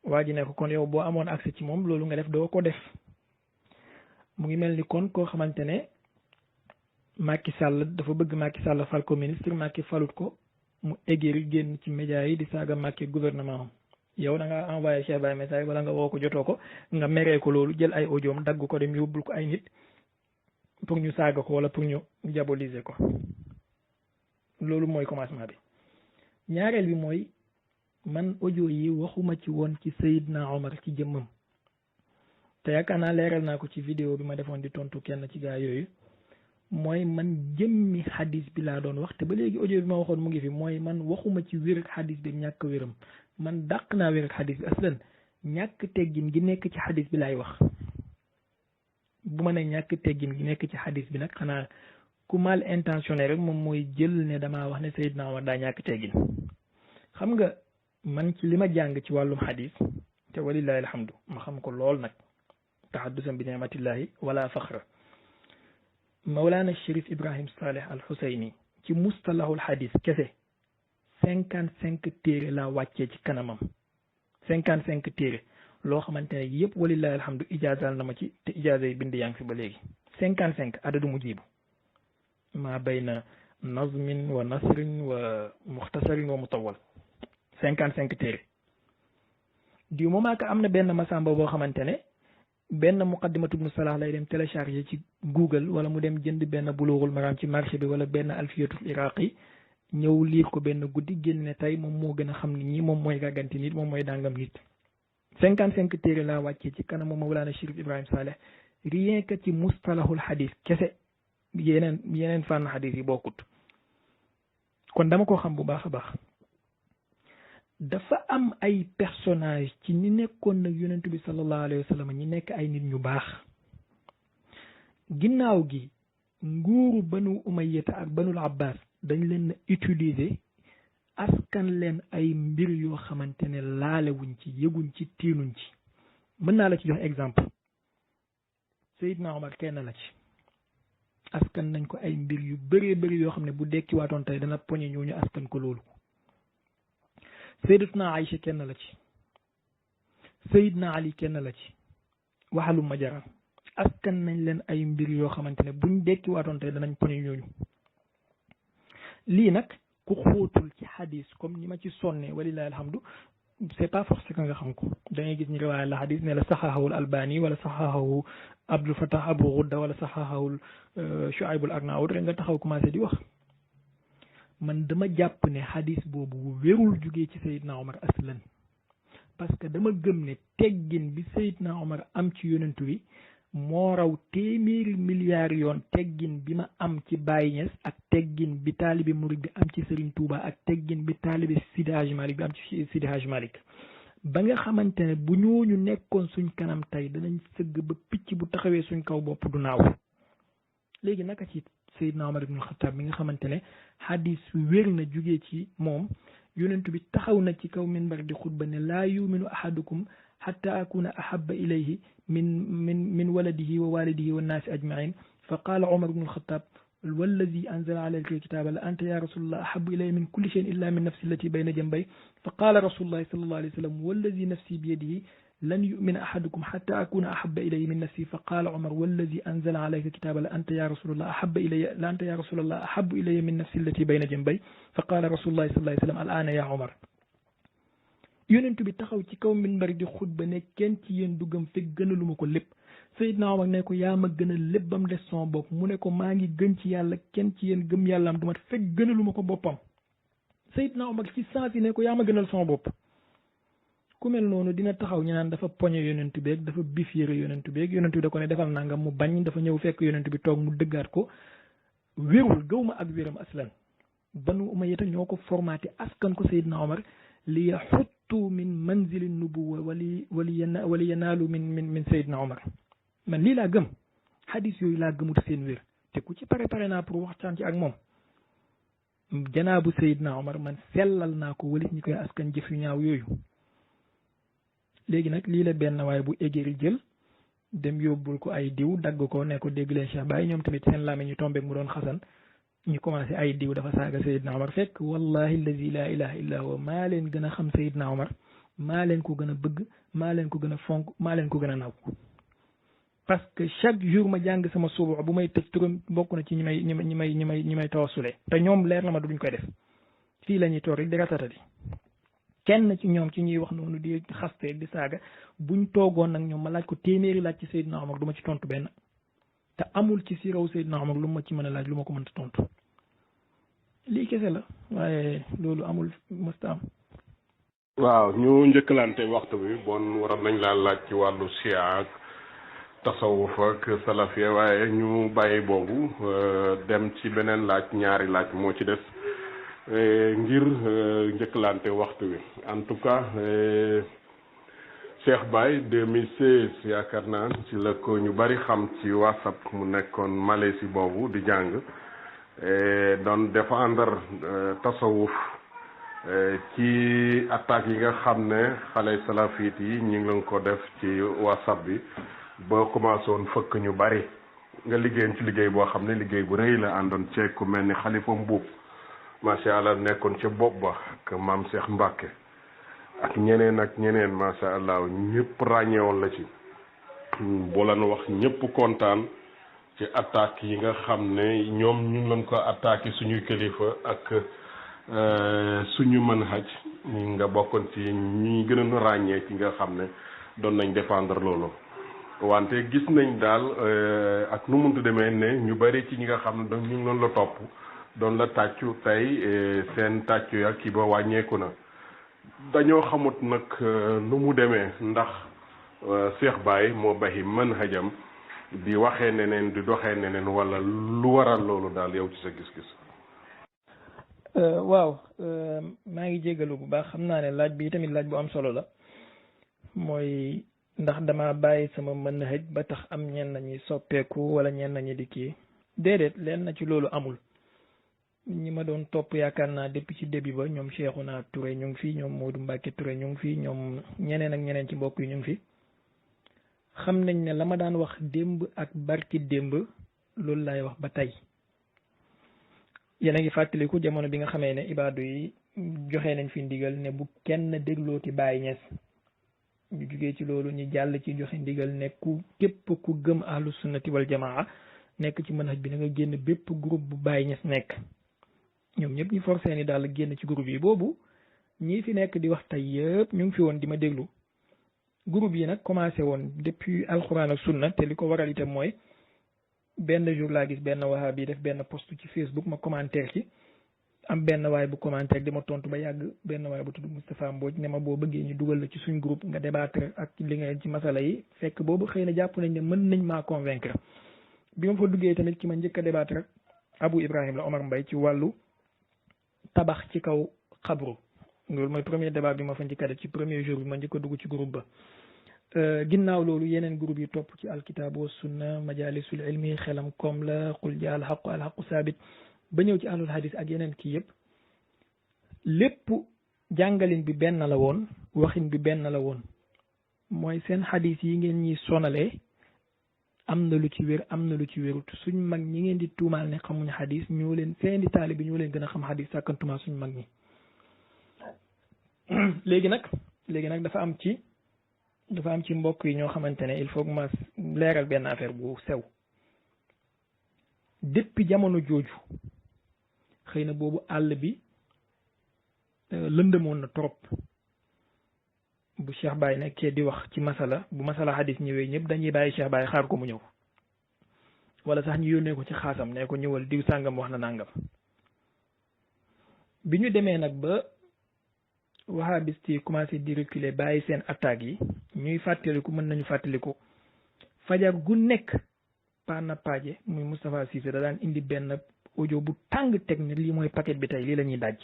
waa ji ne ko kon yow boo amoon accès ci moom loolu nga def doo ko def mu ngi mel ni kon koo xamante ne Macky Sall dafa bëgg Macky Sall fal ko ministre Macky falut ko mu éggéeri génn ci média yi di saaga Macky gouvernement am yow da nga envoyé Cheikh Baye message wala nga woo ko jotoo ko nga meree ko loolu jël ay audioom dagg ko dem yóbbul ko ay nit pour ñu saaga ko wala pour ñu diaboliser ko. loolu mooy commencement bi. ñaareel bi mooy man audio yi waxuma ci woon ci Seydina Omar ci jëmmam te yaakaar naa leeral naa ko ci vidéo bi ma defoon di tontu kenn ci gaa yooyu. mooy man jëmmi xadis bi laa doon wax te ba léegi audio bi ma waxoon mu ngi fi mooy man waxuma ci wér ak xadis bi ñàkk wéram man dàq naa wér ak xadis bi aslan ñàkk teggin gi nekk ci xadis bi laay wax. bu ma ne ñàkk teggin gi nekk ci xadis bi nag xanaa ku mal intentionné rek moom mooy jël ne damaa wax ne Seydina Omar daa ñàkk teggin. xam nga man ci li ma jàng ci wàllum xadis te walillahi alhamdu ma xam ko lool nag tahaddusam bi ni'matillahi wala faxra. Mawlana Chérif Ibrahim Saleh Al Husayni ci mustalahul xadis kese 55 téere laa wàccee ci kanamam 55 téere loo xamante ne yëpp walillahi alhamdu ijaazal na ma ci te ijaaza yi bind yaa ngi fi ba léegi 55 adadu mujibu maa bayna nazmin wa nasrin wa muxtasarin wa mutawal 55 téere du moment que am na benn masamba boo xamante ne benn muqaddimatu ibnu Salah lay dem téléchargé ci Google wala mu dem jënd benn bulughul maram ci marché bi wala benn alfiyatul iraqi ñëw liir ko benn guddi génn ne tey moom moo gën a xam nit ñi moom mooy gàgganti nit moom mooy dàngam nit 55 téere laa wàccee ci kanamu Mawlana Chérif Ibrahim Saleh rien que ci mustalahul xadis kese yeneen fànn xadis yi bokkut kon dama ko xam bu baax a baax. dafa am ay personnage ci ñi nekkoon nag yonentu bi sallallahu alayhi wa sallam ñi nekk ay nit ñu baax ginnaaw gi nguuru banu umayyata ak banul abbas dañ leen utiliser askan leen ay mbir yoo xamante ne laalewuñ ci yëguñ ci tiinuñ ci. mën naa la ci jox exemple Seydina Omar kenn la ci askan nañ ko ay mbir yu bëree bëri yoo xam ne bu dekki waatoon tey dana poñe ñooñu askan ko loolu. Sayyidatuna Aïcha kenn la ci Seydina Ali kenn la ci waxalu majara askan nañ leen ay mbir yoo xamante ne buñ dekki waatoon tey danañ poñe ñooñu. lii nag ku xóotul ci xadis comme ni ma ci sonne walilahi alhamdu c'est pas forcé que nga xam ko da ngay gis ñu riwaaya la xadis ne la saxaxawul albani wala saxaxawu Abdul Fatah Abu Ghudda wala saxaxawul Shuaybul Arnaout rek nga taxaw commencé di wax. man dama jàpp ne xadis boobu wérul jugee ci Seydina Omar aslan parce que dama gëm ne teggin bi Seydina Omar am ci yonentu bi moo raw téeméeri milliards yoon teggin bi ma am ci Baye Niass ak teggin bi taalibi murid bi am ci Serigne Touba ak teggin bi taalibi Sidi Hadj Malick bi am ci Sidi Hadj Malick ba nga xamante ne bu ñooñu nekkoon suñ kanam tey danañ sëgg ba picc bu taxawee suñ kaw bopp du naaw. léegi naka ci Seydina Omar ibn Khattab mi nga xamante ne xadis wér na jugee ci moom yonentu bi taxaw na ci kaw minbar di xutba ne laa yuminu ahadukum xatta akuna ahaba ilayhi min waladihi wa walidihi wa naasi ajmain fa qaala Omar ibn Khattab walladi anzala alayka alkitaba la anta ya rasulullah ahabu ilayya min kulli shayin illa min nafsi allati bayna jambay fa qaala rasulullahi sallallahu alayhi wa sallam walladi nafsi biyadihi lan yumina ahadukum xatta akuna ahaba ilayhi min nafsi fa qaala Omar walladi anzala alayka alkitaba la anta ya rasulullah ahaba ilayya la anta ya rasulullah ahabu ilayya min nafsi allati bayna jambay fa qaala rasulullahi sallallahu alayhi wa sallam al aana ya Omar. yonent bi taxaw ci kaw minbar di xutba ne kenn ci yéen du gëm fekk gënaluma ko lépp Seydina Omar ne ko yaa ma gënal lépp ba mu des sama bopp mu ne ko maa ngi gën ci yàlla kenn ci yéen gëm yàlla am du mat fekk gënaluma ko boppam Seydina Omar ci saa si ne ko yaa ma gënal sama bopp. ku mel noonu dina taxaw ñu naan dafa poñe yonent beeg dafa bif yére yonent beeg yonent bi da ko ne defal nangam mu bañ dafa ñëw fekk yonent bi toog mu dëggaat ko wérul gëw ma ak wéram aslan Banu Umayya ñoo ko formaté askan ko Seydina Omar li yaxuttu min manzili nubuwa wali yanaalu min Seydina Omar. man lii laa gëm xadis yooyu laa gëmut seen wér te ku ci pare naa pour waxtaan ci ak moom janaabu Seydina Omar man sellal naa ko walit ñi koy askan jëf yu ñaaw yooyu. léegi nag lii la benn waaye bu égéri jël dem yóbbul ko ay diw dagg ko ne ko dégg leen Cheikh Baye ñoom tamit seen laame ñu tombeek mu doon xasan ñu commencé ay diw dafa saaga Seydina Omar fekk wallahi allazi la ilaha illa huwa maa leen gën a xam Seydina Omar maa leen ko gën a bëgg maa leen ko gën a fonk maa leen ko gën a naw parce que chaque jour ma jàng sama suba bu may tëj turam bokk na ci ñi may tawassulee te ñoom leer na ma duñ koy def fii la ñuy toog rek di ratatati kenn ci ñoom ci ñuy wax noonu di xaste di saaga buñ toogoon nag ñoom ma laaj ko téeméeri laaj ci Seydina Omar du ma ci tontu benn te amul ci si raw Seydina Omar lu ma ci mën a laaj lu ma ko mënta tontu lii kese la waaye loolu amul mësta am.
waaw ñu njëkkalante waxtu bi bon waroon nañ laa laaj ci wàllu siya ak tasawuf ak salafiya waaye ñu bàyyi boobu dem ci beneen laaj ñaari laaj moo ci des ngir njëkkalante waxtu bi en tout cas Cheikh Baye 2016 yaakaar naa ci la ko ñu bari xam ci WhatsApp mu nekkoon Malaisie boobu di jàng doon défendre tasawuf ci attaques yi nga xam ne xale salafit yi ñu ngi leen ko def ci WhatsApp bi ba commencé woon fëkk ñu bari nga liggéeyoon ci liggéey boo xam ne liggéey bu rëy la àndoon ceeg ku mel ni Xalifa Mbuub macha allah nekkoon ca bopp ba ak maam Cheikh Mbacke ak ñeneen macha allah ñëpp ràññeewoon la ci boo leen wax ñëpp kontaan ci attaques yi nga xam ne ñoom ñu ngi leen ko attaqué suñuy kilifa ak suñu manhaj nga bokkoon ci ñi gën a ràññee ci nga xam ne doon nañ défendre loolu wante gis nañ daal ak nu muntu demee ne ñu bari ci ñi nga xam ne ñu ngi doon la topp doon la tàccu tey seen tàccu ya kii ba wàññeeku na dañoo xamut nag nu mu demee ndax Cheikh Baye moo baxi manhajam di waxee neneen di doxee neneen wala lu waral loolu daal yow ci sa gis-gis.
waaw maa ngi jégalu bu baax xam naa ne laaj bi tamit laaj bu am solo la mooy ndax dama bàyyi sama manhaj ba tax am ñenn ñi soppeeku wala ñenn ñi di kii déedéet leen na ci loolu amul ñi ma doon topp yaakaar naa depuis ci début ba ñoom Cheikhouna Touré ñu ngi fi ñoom Modou Mbacke Touré ñu ngi fi ñoom ñeneen ak ñeneen ci mbokk yi ñu ngi fi xam nañ ne la ma daan wax démb ak barki démb loolu laay wax ba tey yéen a ngi fàttaliku jamono bi nga xamee ne ibaadu yi joxe nañ fi ndigal ne bu kenn déglooti Baye Niass ñu jugee ci loolu ñu jàll ci joxe ndigal ne képp ku gëm ahlu sunnati wal jamaa nekk ci manhaj bi na nga génn bépp groupe bu Baye Niass nekk ñoom ñëpp ñu forcé ni daal génn ci groupe yi boobu ñii fi nekk di wax tey yëpp ñu ngi fi woon di ma déglu groupe yi nag commencé woon depuis alxuraan ak sunna te li ko waral itam mooy benn jour laa gis benn wahabi def benn post ci Facebook ma commentaire ci am benn waay bu commentaire di ma tontu ba yàgg benn waay bu tudd Moustapha Mbodj ne ma boo bëggee ñu dugal la ci suñ groupe nga débattre ak li ngeen ci masala yi fekk boobu xëy na jàpp nañ ne mën nañ maa convaincre bi ma fa duggee tamit ki ma njëkk a débattre ak Abou Ibrahim la Omar Mbaye ci wàllu tabax ci kaw xabru loolu mooy premier débat bi ma fa njëkk a def ci premier jour bi ma njëkk a dugg ci groupe ba ginnaaw loolu yeneen groupe yi topp ci alkitaabu wa sunna majalisul ilmi xelam koom la qul jaa alxaqu saabit ba ñëw ci ahlul hadis ak yeneen kii yëpp lépp jàngalin bi benn la woon waxin bi benn la woon mooy seen hadis yi ngeen ñi sonalee am na lu ci wér am na lu ci wérut suñ mag ñi ngeen di tuumaal ne xamuñ hadis ñoo leen seeni taalibe bi ñoo leen gën a xam hadis sàkkantumaa suñ mag ñi léegi nag dafa am ci mbokk yi ñoo xamante ne il faut que ma leeral benn affaire bu sew depuis jamono jooju xëy na boobu àll bi lëndëmoon na trop bu Cheikh Baye nekkee di wax ci masala bu masala hadis ñëwee ñëpp dañuy bàyyi Cheikh Baye xaar ko mu ñëw wala sax ñu yónnee ko ci xaasam ne ko ñëwal diw sàngam wax na nàngam bi ñu demee nag ba wahabiste yi commencé di reculer bàyyi seen attaques yi ñuy fàttaliku mën nañu fàttaliku fajar gu nekk Pana Paje muy Moustapha Cissé da daan indi benn audio bu tàng teg ne lii mooy paquet bi tey lii la ñuy daj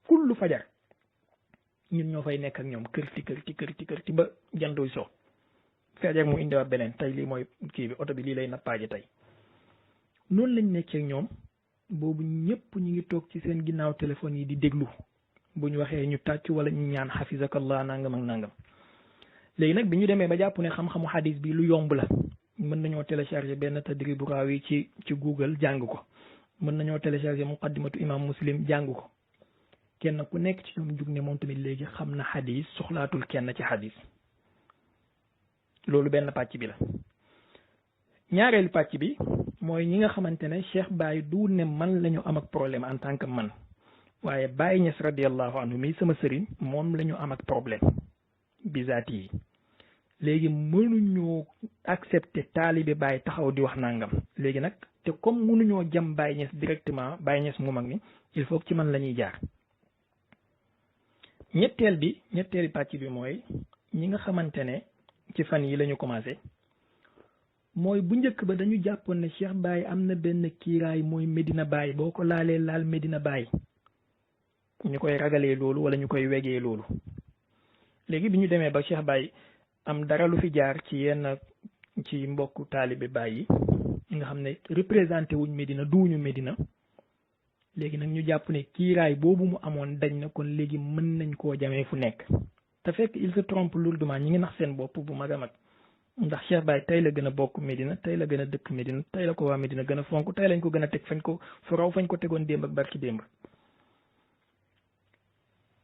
kullu fajar ñun ñoo fay nekk ak ñoom kër ci ba jantuy so fajar mu indiwaat beneen tey lii mooy kii bi oto bi lii lay nappaaje tey noonu lañ nekkee ak ñoom boobu ñëpp ñu ngi toog ci seen ginnaaw téléphone yi di déglu bu ñu waxee ñu tàcc wala ñu ñaan xafizakallah nangam ak nangam léegi nag bi ñu demee ba jàpp ne xam-xamu hadis bi lu yomb la mën nañoo télécharger benn tadribu raawi ci Google jàng ko mën nañoo télécharger muqaddimatu imam Muslim jàng ko kenn ku nekk ci ñoom jug ne moom tamit léegi xam na hadis soxlaatul kenn ci hadis loolu benn pàcc bi la. ñaareelu pàcc bi mooy ñi nga xamante ne Cheikh Baye du ne man la ñu am ak problème en tant que man waaye Baye Niass radiallahu anhu mi sama sëriñ moom la ñu am ak problème bizaati yi léegi mënuñoo accepter taalibe Baye taxaw di wax nangam léegi nag te comme mënuñoo jam Baye Niass directement Baye Niass mu mag ni il faut que ci man la ñuy jaar. ñetteeli pàcc bi mooy ñi nga xamante ne ci fan yi la ñu commencé mooy bu njëkk ba dañu jàppoon ne Cheikh Baye am na benn kiiraay mooy Medina Baye boo ko laalee laal Medina Baye ñu koy ragalee loolu wala ñu koy wegee loolu. léegi bi ñu demee ba Cheikh Baye am dara lu fi jaar ci yenn ci mbokku taalibe Baye yi nga xam ne représenté wuñ Medina duuñu Medina léegi nag ñu jàpp ne kiiraay boobu mu amoon dañ na kon léegi mën nañ koo jamee fu nekk te fekk il se trompe lourdement ñi ngi nax seen bopp bu mag a mag ndax Cheikh Baye tey la gën a bokk Medina tey la gën a dëkk Medina tey la ko waa Medina gën a fonk tey lañ ko gën a teg fañ ko fu raw fañ ko tegoon démb ak barki démb.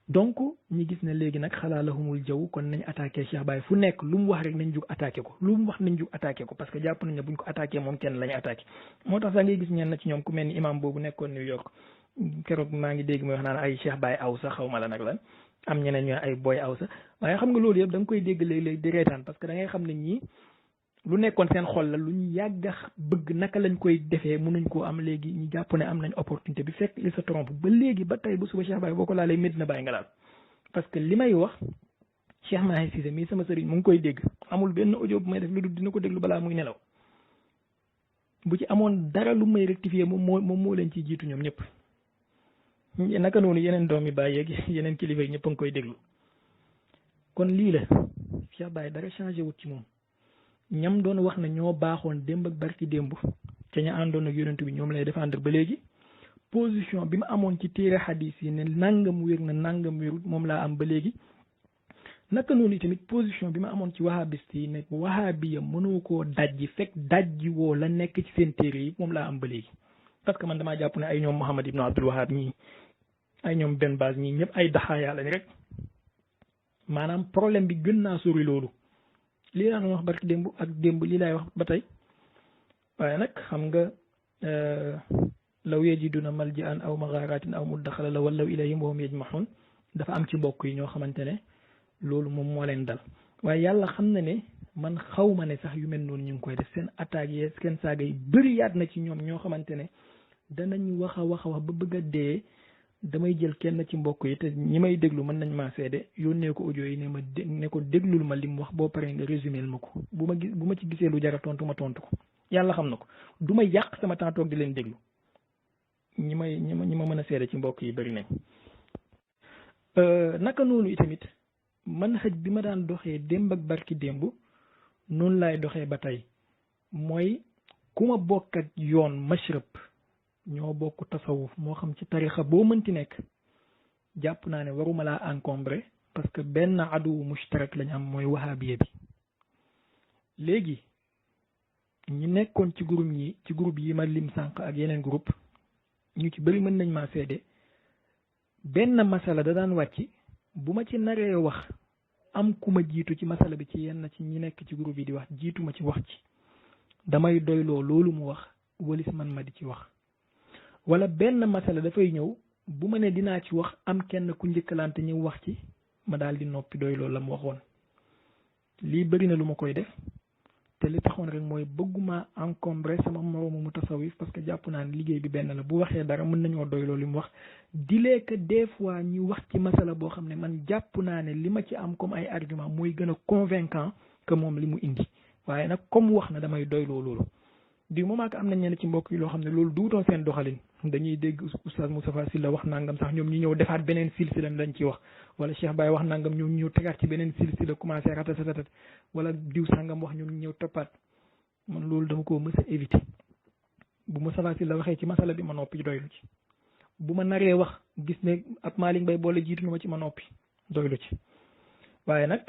donc ñi gis ne léegi nag xalaa lahumul jaw kon nañ attaqué Cheikh Baye fu nekk lu mu wax rek nañ jug attaqué ko lu mu wax nañ jug attaqué ko parce que jàpp nañ ne buñ ko attaqué moom kenn lañu attaqué moo tax sax ngay gis ñenn ci ñoom ku mel ni imam boobu nekkoon New York keroog maa ngi dégg muy wax naan ay Cheikh Baye aw sax xaw ma la nag lan am ñeneen ñu ay boy aw sax waaye xam nga loolu yëpp da nga koy dégg léeg-léeg di reetaan parce que da ngay xam ne ñii lu nekkoon seen xol la lu ñu yàgg a bëgg naka lañ koy defee mënuñ koo am léegi ñu jàpp ne am nañ opportunité bi fekk il se trompe ba léegi ba tey ba suba Cheikh Baye boo ko laalee Medina Baye nga laal parce que li may wax Cheikh Mahi Cissé mii sama sëriñ mu ngi koy dégg amul benn audio bu may def lu dul dina ko déglu balaa muy nelaw bu ci amoon dara lu may rectifier moom moo leen ciy jiitu ñoom ñëpp naka noonu yeneen doom yi Baye yeeg yeneen kilifa yi ñëpp a ngi koy déglu kon lii la Cheikh Baye dara changé wut ci moom ñam doon wax na ñoo baaxoon démb ak barki démb ca ña àndoon ak yonent bi ñoom lay défendre ba léegi position bi ma amoon ci téere xadis yi ne nangam wér na nangam wérut moom laa am ba léegi naka noonu tamit position bi ma amoon ci wahabiste yi ne wahabiya mënoo koo dajji fekk dajji woo la nekk ci seen téere yi moom laa am ba léegi parce que man damaa jàpp ne ay ñoom Muhammad ibn Abdul Wahab ñii ay ñoom Ben Baz ñii ñëpp ay daxaaya lañ rek maanaam problème bi gën naa sori loolu lii laa doon wax barki démb ak démb lii laay wax ba tey waaye nag xam nga law yajiduna malji'an aw magharatin aw muddaxala la wallaw ilayhim wa hum yajmahun dafa am ci mbokk yi ñoo xamante ne loolu moom moo leen dal waaye yàlla xam na ne man xaw ma ne sax yu mel noonu ñu ngi koy def seen attaques yi seen saaga yi bëri yaat na ci ñoom ñoo xamante ne danañ wax a wax ba bëgg a dee damay jël kenn ci mbokk yi te ñi may déglu mën nañ maa seede yónnee ko audio yi ne ko déglul ma li mu wax boo paree nga résumé ma ko bu ma ci gisee lu jara tontu ma tontu ko yàlla xam na ko du ma yàq sama temps toog di leen déglu ñi ma mën a seede ci mbokk yi bëri nañ. naka noonu itamit man xëj bi ma daan doxee démb ak barki démb noonu laay doxee ba tey mooy ku ma bokk ak yoon mashrab ñoo bokk tasawuf moo xam ci tarixa boo mënti nekk jàpp naa ne waruma laa encombré parce que benn adu mushtarak lañ am mooy wahabiya bi léegi ñi nekkoon ci groupe yi ma lim sànq ak yeneen groupe ñu ci bëri mën nañ maa seede benn masala da daan wàcc bu ma ci naree wax am ku ma jiitu ci masala bi ci yenn ci ñi nekk ci groupe yi di wax jiitu ma ci wax ci damay doyloo loolu mu wax walis man ma di ci wax wala benn masala dafay ñëw bu ma ne dinaa ci wax am kenn ku njëkkalante ñëw wax ci ma daal di noppi doyloo la mu waxoon lii bëri na lu ma koy def te li taxoon rek mooy bëgguma encombré sama moroomu mu tasawif parce que jàpp naa ne liggéey bi benn la bu waxee dara mën nañoo doyloo li mu wax dilee que des fois ñu wax ci masala boo xam ne man jàpp naa ne li ma ci am comme ay argument mooy gën a convaincant que moom li mu indi waaye nag comme wax na damay doyloo loolu du moment que am na ñenn ci mbokk yi loo xam ne loolu duutoon seen doxalin dañuy dégg oustaz Moustapha Sylla wax nangam sax ñoom ñu ñëw defaat beneen silsila lañ ci wax wala Cheikh Baye wax nangam ñoom ñu ñëw tegaat ci beneen silsila commencé ratatatat wala diw sangam wax ñoom ñu ñëw toppaat man loolu dama ko mës a éviter bu Moustapha Sylla waxee ci masala bi ma noppi doylu ci bu ma naree wax gis ne ab Malick Mbaye boole jiitu na ma ci ma noppi doylu ci waaye nag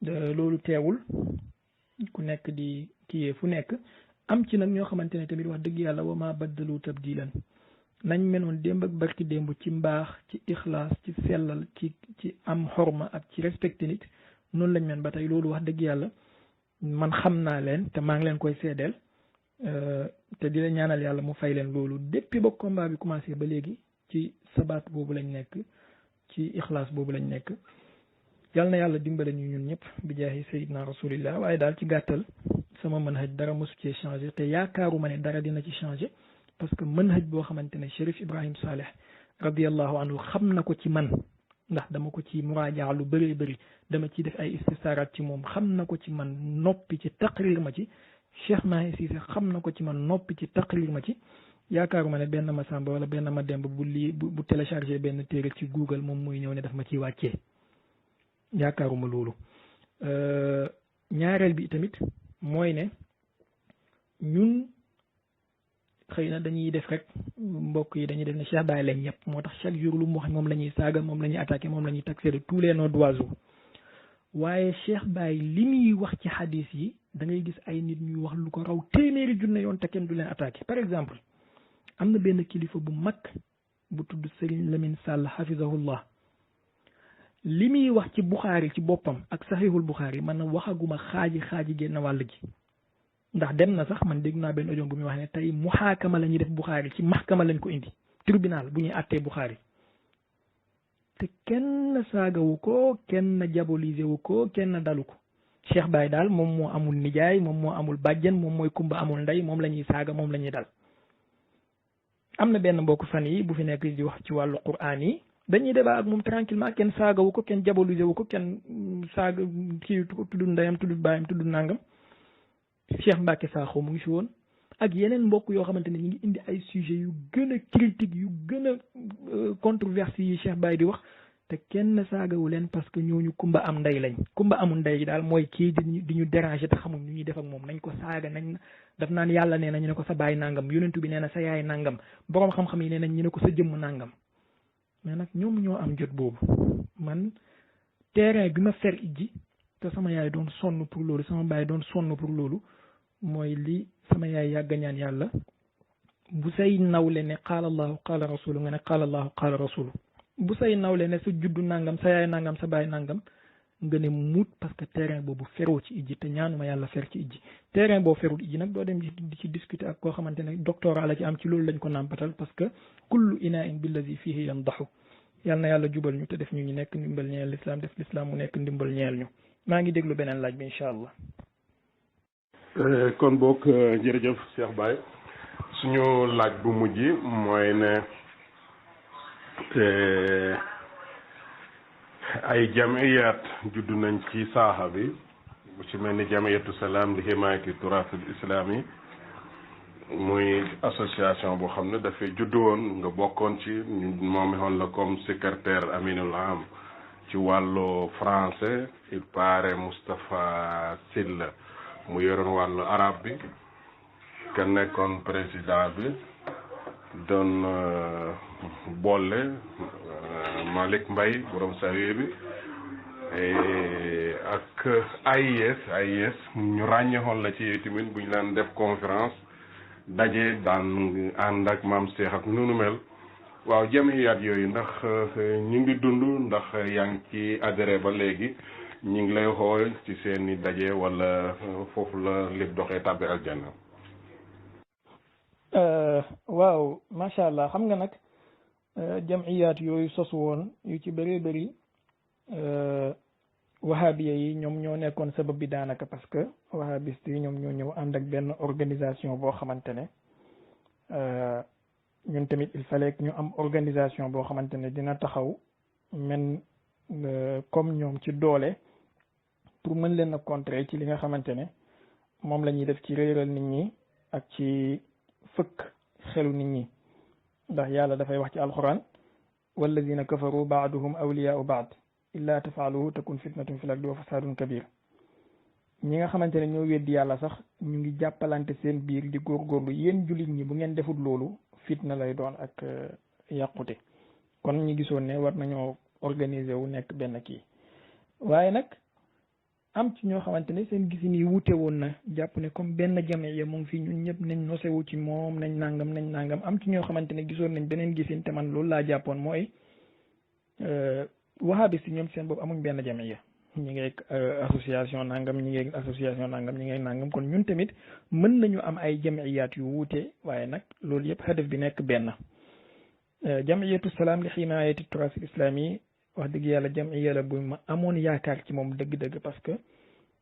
loolu teewul ku nekk di kiyee fu nekk am ci nag ñoo xamante ne tamit wax dëgg yàlla wa ma baddalu tabdilan nañ menoon démb ak barki démb ci mbaax ci ixlaas ci sellal ci am xorma ak ci respecté nit noonu lañ men ba tey loolu wax dëgg yàlla man xam naa leen te maa ngi leen koy seedeel te di la ñaanal yàlla mu fay leen loolu depuis ba combat bi commencé ba léegi ci sabaat boobu lañ nekk ci ixlaas boobu lañ nekk yàlla na yàlla dimbale ñu ñun ñëpp bi jaahi sayyidina rasulillah waaye daal ci gàttal sama manhaj dara mosu cee changé te yaakaaruma ne dara dina ci changé parce que manhaj boo xamante ne Cherif Ibrahim Saleh radiallahu anhu xam na ko ci man ndax dama ko ci muraajaa lu bëree bëri dama ciy def ay istisaraat ci moom xam na ko ci man noppi ci taqrir ma ci Cheikh Mahi Cissé xam na ko ci man noppi ci taqrir ma ci yaakaaruma ne benn ma samba wala benn ma demb bu téléchargé benn téere ci Google moom muy ñëw ne daf ma ciy wàccee yaakaaruma loolu ñaareel bi tamit mooy ne ñun xëy na dañuy def rek mbokk yi dañuy def ne Cheikh Baye lañ ñëpp moo tax chaque jour lu mu wax moom la ñuy saaga moom la ñuy attaqué moom la ñuy taxé de tous les noms d'oiseaux waaye Cheikh Baye li muy wax ci hadis yi da ngay gis ay nit ñuy wax lu ko raw téeméeri junne yoon te kenn du leen attaqué par exemple am na benn kilifa bu mag bu tudd Serigne Lamine Sall hafizahullah li muy wax ci Bukhari ci boppam ak saxiixul Bukhari man waxaguma xaaji génn wàll gi ndax dem na sax man dégg naa benn audio bu muy wax ne tey muhaakama la ñuy def Bukhari ci mahkama lañ ko indi tribunal bu ñuy àttee Bukhari te kenn saagawu ko kenn diabolisé wu ko kenn dalu ko Cheikh Baye daal moom moo amul nijaay moom moo amul bàjjen moom mooy kumba amul ndey moom la ñuy saaga moom la ñuy dal am na benn mbokk fan yi bu fi nekk di wax ci wàllu Qur'an yi dañuy débat ak moom tranquillement kenn saagawu ko kenn diabolisé wu ko kenn saaga kii tudd ndeyam tudd baayam tudd nangam Cheikh Mbacke Sakho mu ngi fi woon ak yeneen mbokk yoo xamante ne ñu ngi indi ay sujets yu gën a critique yu gën a controverse yi Cheikh Baye di wax te kenn saagawu leen parce que ñooñu kumba am ndey lañ kumba amul ndey daal mooy kii di ñu déranger te xamul ñu ñuy def ak moom nañ ko saaga nañ daf naan yàlla nee na ñu ne ko sa baay nangam yonentu bi nee na sa yaay nangam boroom xam-xam yi nee nañ ñu ne ko sa jëmm nangam mais nag ñoom ñoo am jot boobu man terrain bi ma fer ijji te sama yaay doon sonn pour loolu sama baay doon sonn pour loolu mooy li sama yaay yàgg ñaan yàlla bu say nawle ne qaala allahu qaala rasulu nga ne qaala allahu qaala rasulu bu say nawle ne sa juddu nangam sa yaay nangam sa baay nangam nga ne muut parce que terrain boobu feroo ci ijji te ñaanuma yàlla fer ci ijji terrain boo ferul ijji nag doo dem di ci discuter ak koo xamante ne doctorat la ci am ci loolu lañ ko nàmpatal parce que kullu inain billazi fihi yandaxu yàlla na yàlla jubal ñu te def ñu nekk ndimbal ñeel l'islam def l'islam mu nekk ndimbal ñeel ñu maa ngi déglu beneen laaj bi incha allah.
kon boog jërëjëf Cheikh Baye suñu laaj bu mujj mooy ne ay jamiyaat juddu nañ ci saaxa bi bu ci mel ni jamiyatu salaam li himayati turasul islami muy association boo xam ne dafay juddu woon nga bokkoon ci moom xoon la comme secrétaire aminul am ci wàllu français il paraît Moustapha Sylla mu yoroon wàllu arabe bi ka nekkoon président bi doon boole Malick Mbaye borom sawe bi ak AIS ñu ràññeexoon la ci tamit bu ñu daan def conférence daje daan ànd ak maam Cheikh ak nunu mel waaw jamiyaat yooyu ndax ñu ngi dund ndax yaa ngi ci adhéré ba léegi ñu ngi lay xool ci seeni daje wala foofu la lépp doxee tàbbi aljanna.
waaw macha allah xam nga nag jamiyaat yooyu sosu woon yu ci bëree bëri wahabiya yi ñoom ñoo nekkoon sabab bi daanaka parce que wahabiste yi ñoom ñoo ñëw ànd ak benn organisation boo xamante ne ñun tamit il fallait que ñu am organisation boo xamante ne dina taxaw men comme ñoom ci doole pour mën leen a contrer ci li nga xamante ne moom la ñuy def ci réeral nit ñi ak ci fëkk xelu nit ñi ndax yàlla dafay wax ci alquran walladina kafaru baaduhum awliyaau baad illa tafaaluhu takun fitnatun fil ardi wa fasadun kabir ñi nga xamante ne ñoo weddi yàlla sax ñu ngi jàppalante seen biir di góorgóorlu yéen jullit ñi bu ngeen defut loolu fitna lay doon ak yàqute kon ñi gisoon ne war nañoo organiser wu nekk benn kii waaye nag am ci ñoo xamante ne seen gisin yi wuute woon na jàpp ne comme benn jamiya mu ngi fi ñun ñëpp nañ nosewu ci moom nañ nangam am ci ñoo xamante ne gisoon nañ beneen gisin te man loolu laa jàppoon mooy wahabis yi ñoom seen boobu amuñ benn jamiya ñi ngi association nangam ñi ngi association nangam ñi ngi nangam kon ñun tamit mën nañu am ay jamiyaat yu wuute waaye nag loolu yëpp hadaf bi nekk benn jamiyatu salaam li himayati turasil islami wax dëgg yàlla jamiya la bu ma amoon yaakaar ci moom dëgg-dëgg parce que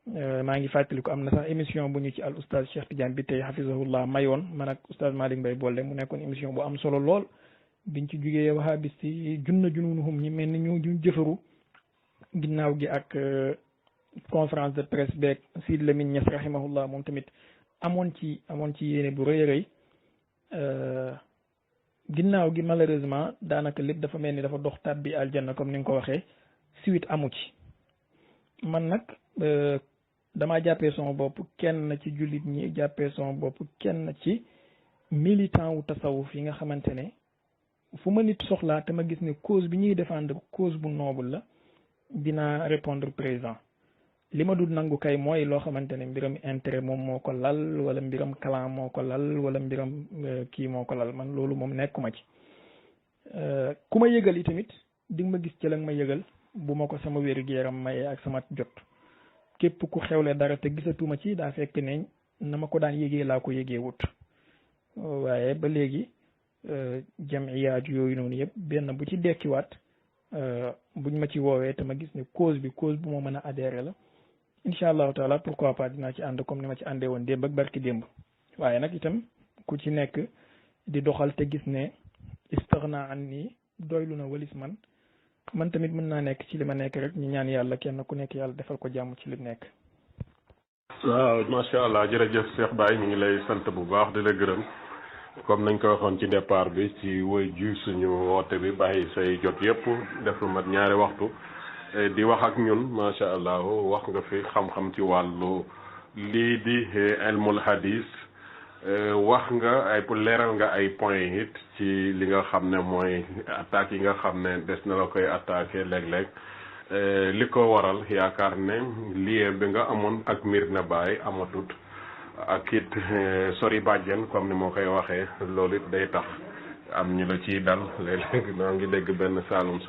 maa ngi fàttaliku am na sax émission bu ñu ci al oustaz Cheikh Tidiane bi tey hafizahullah mayoon man ak oustaz Malick Mbaye boole mu nekkoon émission bu am solo lool biñ ci jugee wahabis yi jununuhum ñi mel ni ñu jëfaru ginnaaw gi ak conférence de presse beeg Sidy Lamine Niass rahimahullah moom tamit amoon ci yéene bu rëy a rëy ginnaaw gi malheureusement daanaka lépp dafa mel ni dafa dox tab bi aljanna comme ni nga ko waxee suite amu ci man nag damaa jàppee sama bopp kenn ci jullit ñi jàppee sama bopp kenn ci militant wu tasawuf yi nga xamante ne fu ma nit soxlaa te ma gis ne cause bi ñuy défendre cause bu noble la dinaa répondre présent li ma dul nangu kay mooy loo xamante ne mbiram intérêt moom moo ko lal wala mbiram clan moo ko lal wala mbiram kii moo ko lal man loolu moom nekkuma ci ku ma yëgal itamit di nga ma gis ci la nga ma yëgal bu ma ko sama wér-gu-yaram mayee ak sama jot képp ku xewle dara te gisatuma ci daa fekk ne na ma ko daan yëgee laa ko yëgee wut waaye ba léegi jamiyaat yooyu noonu yëpp benn bu ci dekkiwaat buñ ma ci woowee te ma gis ne cause bu ma mën a adhéré la incha allahu taala pourquoi pas dinaa ci ànd comme ni ma ci àndee woon démb ak barki démb waaye nag itam ku ci nekk di doxal te gis ne istaghna an nii doylu na walis man tamit mën naa nekk ci li ma nekk rek ñu ñaan yàlla kenn ku nekk yàlla defal ko jàmm ci li nekk.
waaw macha allah jërëjëf Cheikh Baye ñu ngi lay sant bu baax di la gërëm comme nañ ko waxoon ci départ bi ci woy ju suñu woote bi bàyyi say jot yëpp def lu mat ñaari waxtu di wax ak ñun macha allah wax nga fi xam-xam ci wàllu lii di ilmul hadis wax nga ay leeral nga ay point it ci li nga xam ne mooy attaques yi nga xam ne des na la koy attaqué léeg-léeg li ko waral yaakaar ne lien bi nga amoon ak Medina Baye amatut ak it sori bàjjen comme ni moo koy waxee loolu it day tax am ñu la ciy dal léeg-léeg noo ngi dégg benn saalum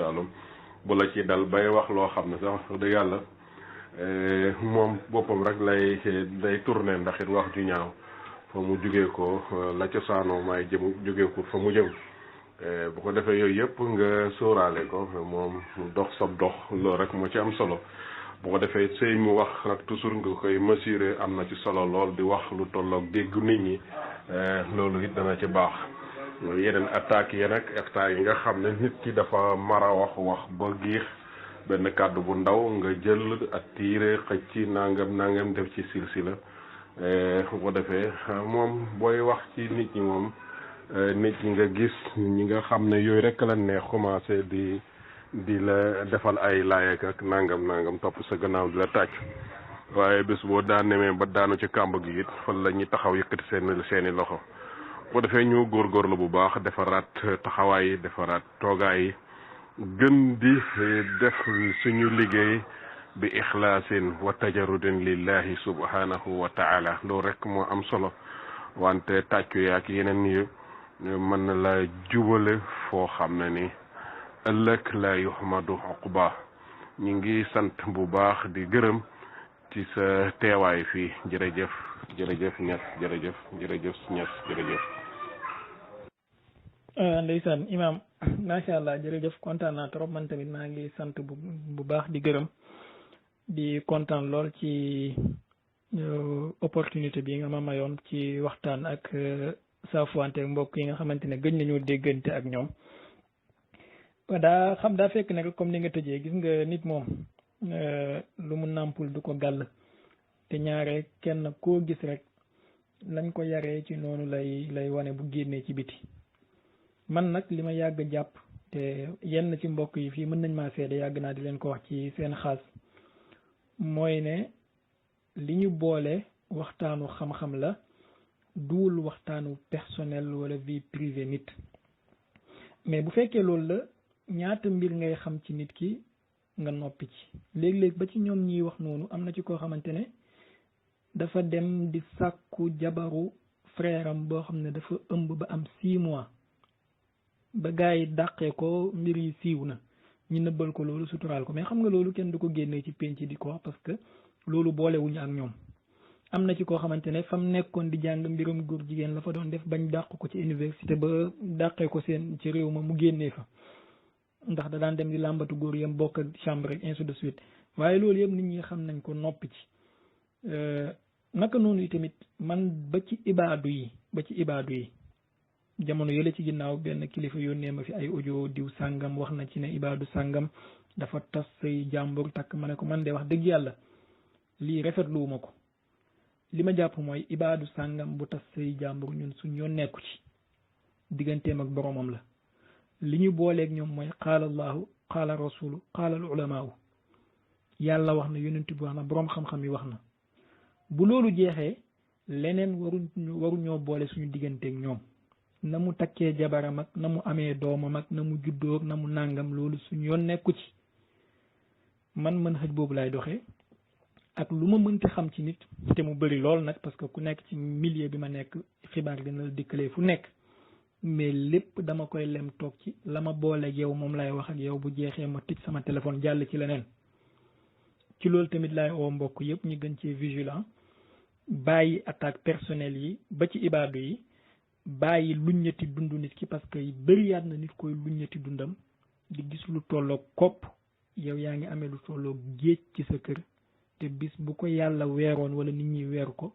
bu la ciy dal bay wax loo xam ne sax wax dëgg yàlla moom boppam rek lay tourné ndax it wax ju ñaaw fa mu jugee ko la cosaanoo maay jugee ko fa mu jëm bu ko defee yooyu yëpp nga sóoraale ko moom dox sab dox loolu rek moo ci am solo bu ko defee sëy mu wax nag toujours nga koy mesurer am na ci solo lool di wax lu tolloog déggu nit ñi loolu it dana ci baax yeneen attaques yi nag attaques yi nga xam ne nit ki dafa mara wax ba giix benn kàddu bu ndaw nga jël ak tiire xëj ci nangam def ci silsila bu ko defee moom booy wax ci nit ñi moom nit ñi nga gis ñi nga xam ne yooyu rek la neex commencé di la defal ay laayek ak nangam topp sa gannaaw di la tàcc waaye bés boo daan nemee ba daanu ci kàmb gi it fan la ñuy taxaw yëkkati seeni loxo bu defee ñu góorgóorlu bu baax defaraat taxawaay yi defaraat toogaay yi gën di def suñu liggéey bi ixlaasin wa tajarudin lillahi subhanahu wa taala loolu rek moo am solo wante tàccu yaak yeneen yi mën na la jubale foo xam ne ni ëllëg la yuhmadu uqba ñu ngi sant bu baax di gërëm ci sa teewaay fii jërëjëf Niass jërëjëf Niass jërëjëf
ndeysaan imam macha allah jërëjëf kontaan naa trop man tamit maa ngi sant bu baax di gërëm di kontaan lool ci opportunité bi nga ma mayoon ci waxtaan ak saafuwante mbokk yi nga xamante ne gëj nañoo déggante ak ñoom daa fekk ne comme ni nga tëjee gis nga nit moom lu mu nàmpul du ko gàll te ñaare kenn koo gis rek lañ ko yaree ci noonu lay wane bu génnee ci biti man nag li ma yàgg jàpp te yenn ci mbokk yi fii mën nañ maa seede yàgg naa di leen ko wax ci seen xaas mooy ne li ñu boole waxtaanu xam-xam la duul waxtaanu personnel wala vie privée nit mais bu fekkee loolu la ñaata mbir ngay xam ci nit ki nga noppi ci léeg-léeg ba ci ñoom ñiy wax noonu am na ci koo xamante ne dafa dem di sàkku jabaru frère am boo xam ne dafa ëmb ba am 6 mois ba gars yi dàqee ko mbir yi siiw na ñu nëbbal ko loolu suturaal ko mais xam nga loolu kenn du ko génnee ci penc di ko wax parce que loolu boolewuñu ak ñoom am na ci koo xamante ne fam nekkoon di jàng mbirum góor jigéen la fa doon def bañ dàq ko ci université ba dàqee ko seen ci réew ma mu génnee fa ndax da daan dem di làmbatu góor yam bokk ak chambre ak ainsi de suite waaye loolu yëpp nit ñi xam nañ ko noppi ci naka noonu itamit man ba ci ibaadu yi jamono yële ci ginnaaw benn kilifa yónnee ma fi ay audio diw sàngam wax na ci ne ibaadu sàngam dafa tas say jàmbur takk ma ne ko man de wax dëgg yàlla lii rafetluwuma ko li ma jàpp mooy ibaadu sàngam bu tas say jàmbur ñun suñ yoon nekku ci digganteem ak boromam la li ñu booleeg ñoom mooy qaala allahu qaala rasulu qaala al ulamaawu yàlla wax na yonent bi wax na boroom xam-xam yi wax na bu loolu jeexee leneen waruñoo boole suñu digganteeg ñoom na mu takkee jabaram ak na mu amee doomam ak na mu juddoo na mu nàngam loolu suñu yoon nekku ci man xëj boobu laay doxee ak lu ma mënti xam ci nit te mu bëri lool nag parce que ku nekk ci milieu bi ma nekk xibaar dina la dikkalee fu nekk mais lépp dama koy lem toog ci la ma booleeg yow moom lay wax ak yow bu jeexee ma tëj sama téléphone jàll ci leneen ci loolu tamit laay oo mbokk yëpp ñu gën cee vigilant bàyyi attaque personnelle yi ba ci ibaadu yi bàyyi luññati dund nit ki parce que bëriyaat na nit koy luññati dundam di gis lu tolloog kopp yow yaa ngi amee lu tolloog géej ci sa kër te bis bu ko yàlla weeroon wala nit ñi weeru ko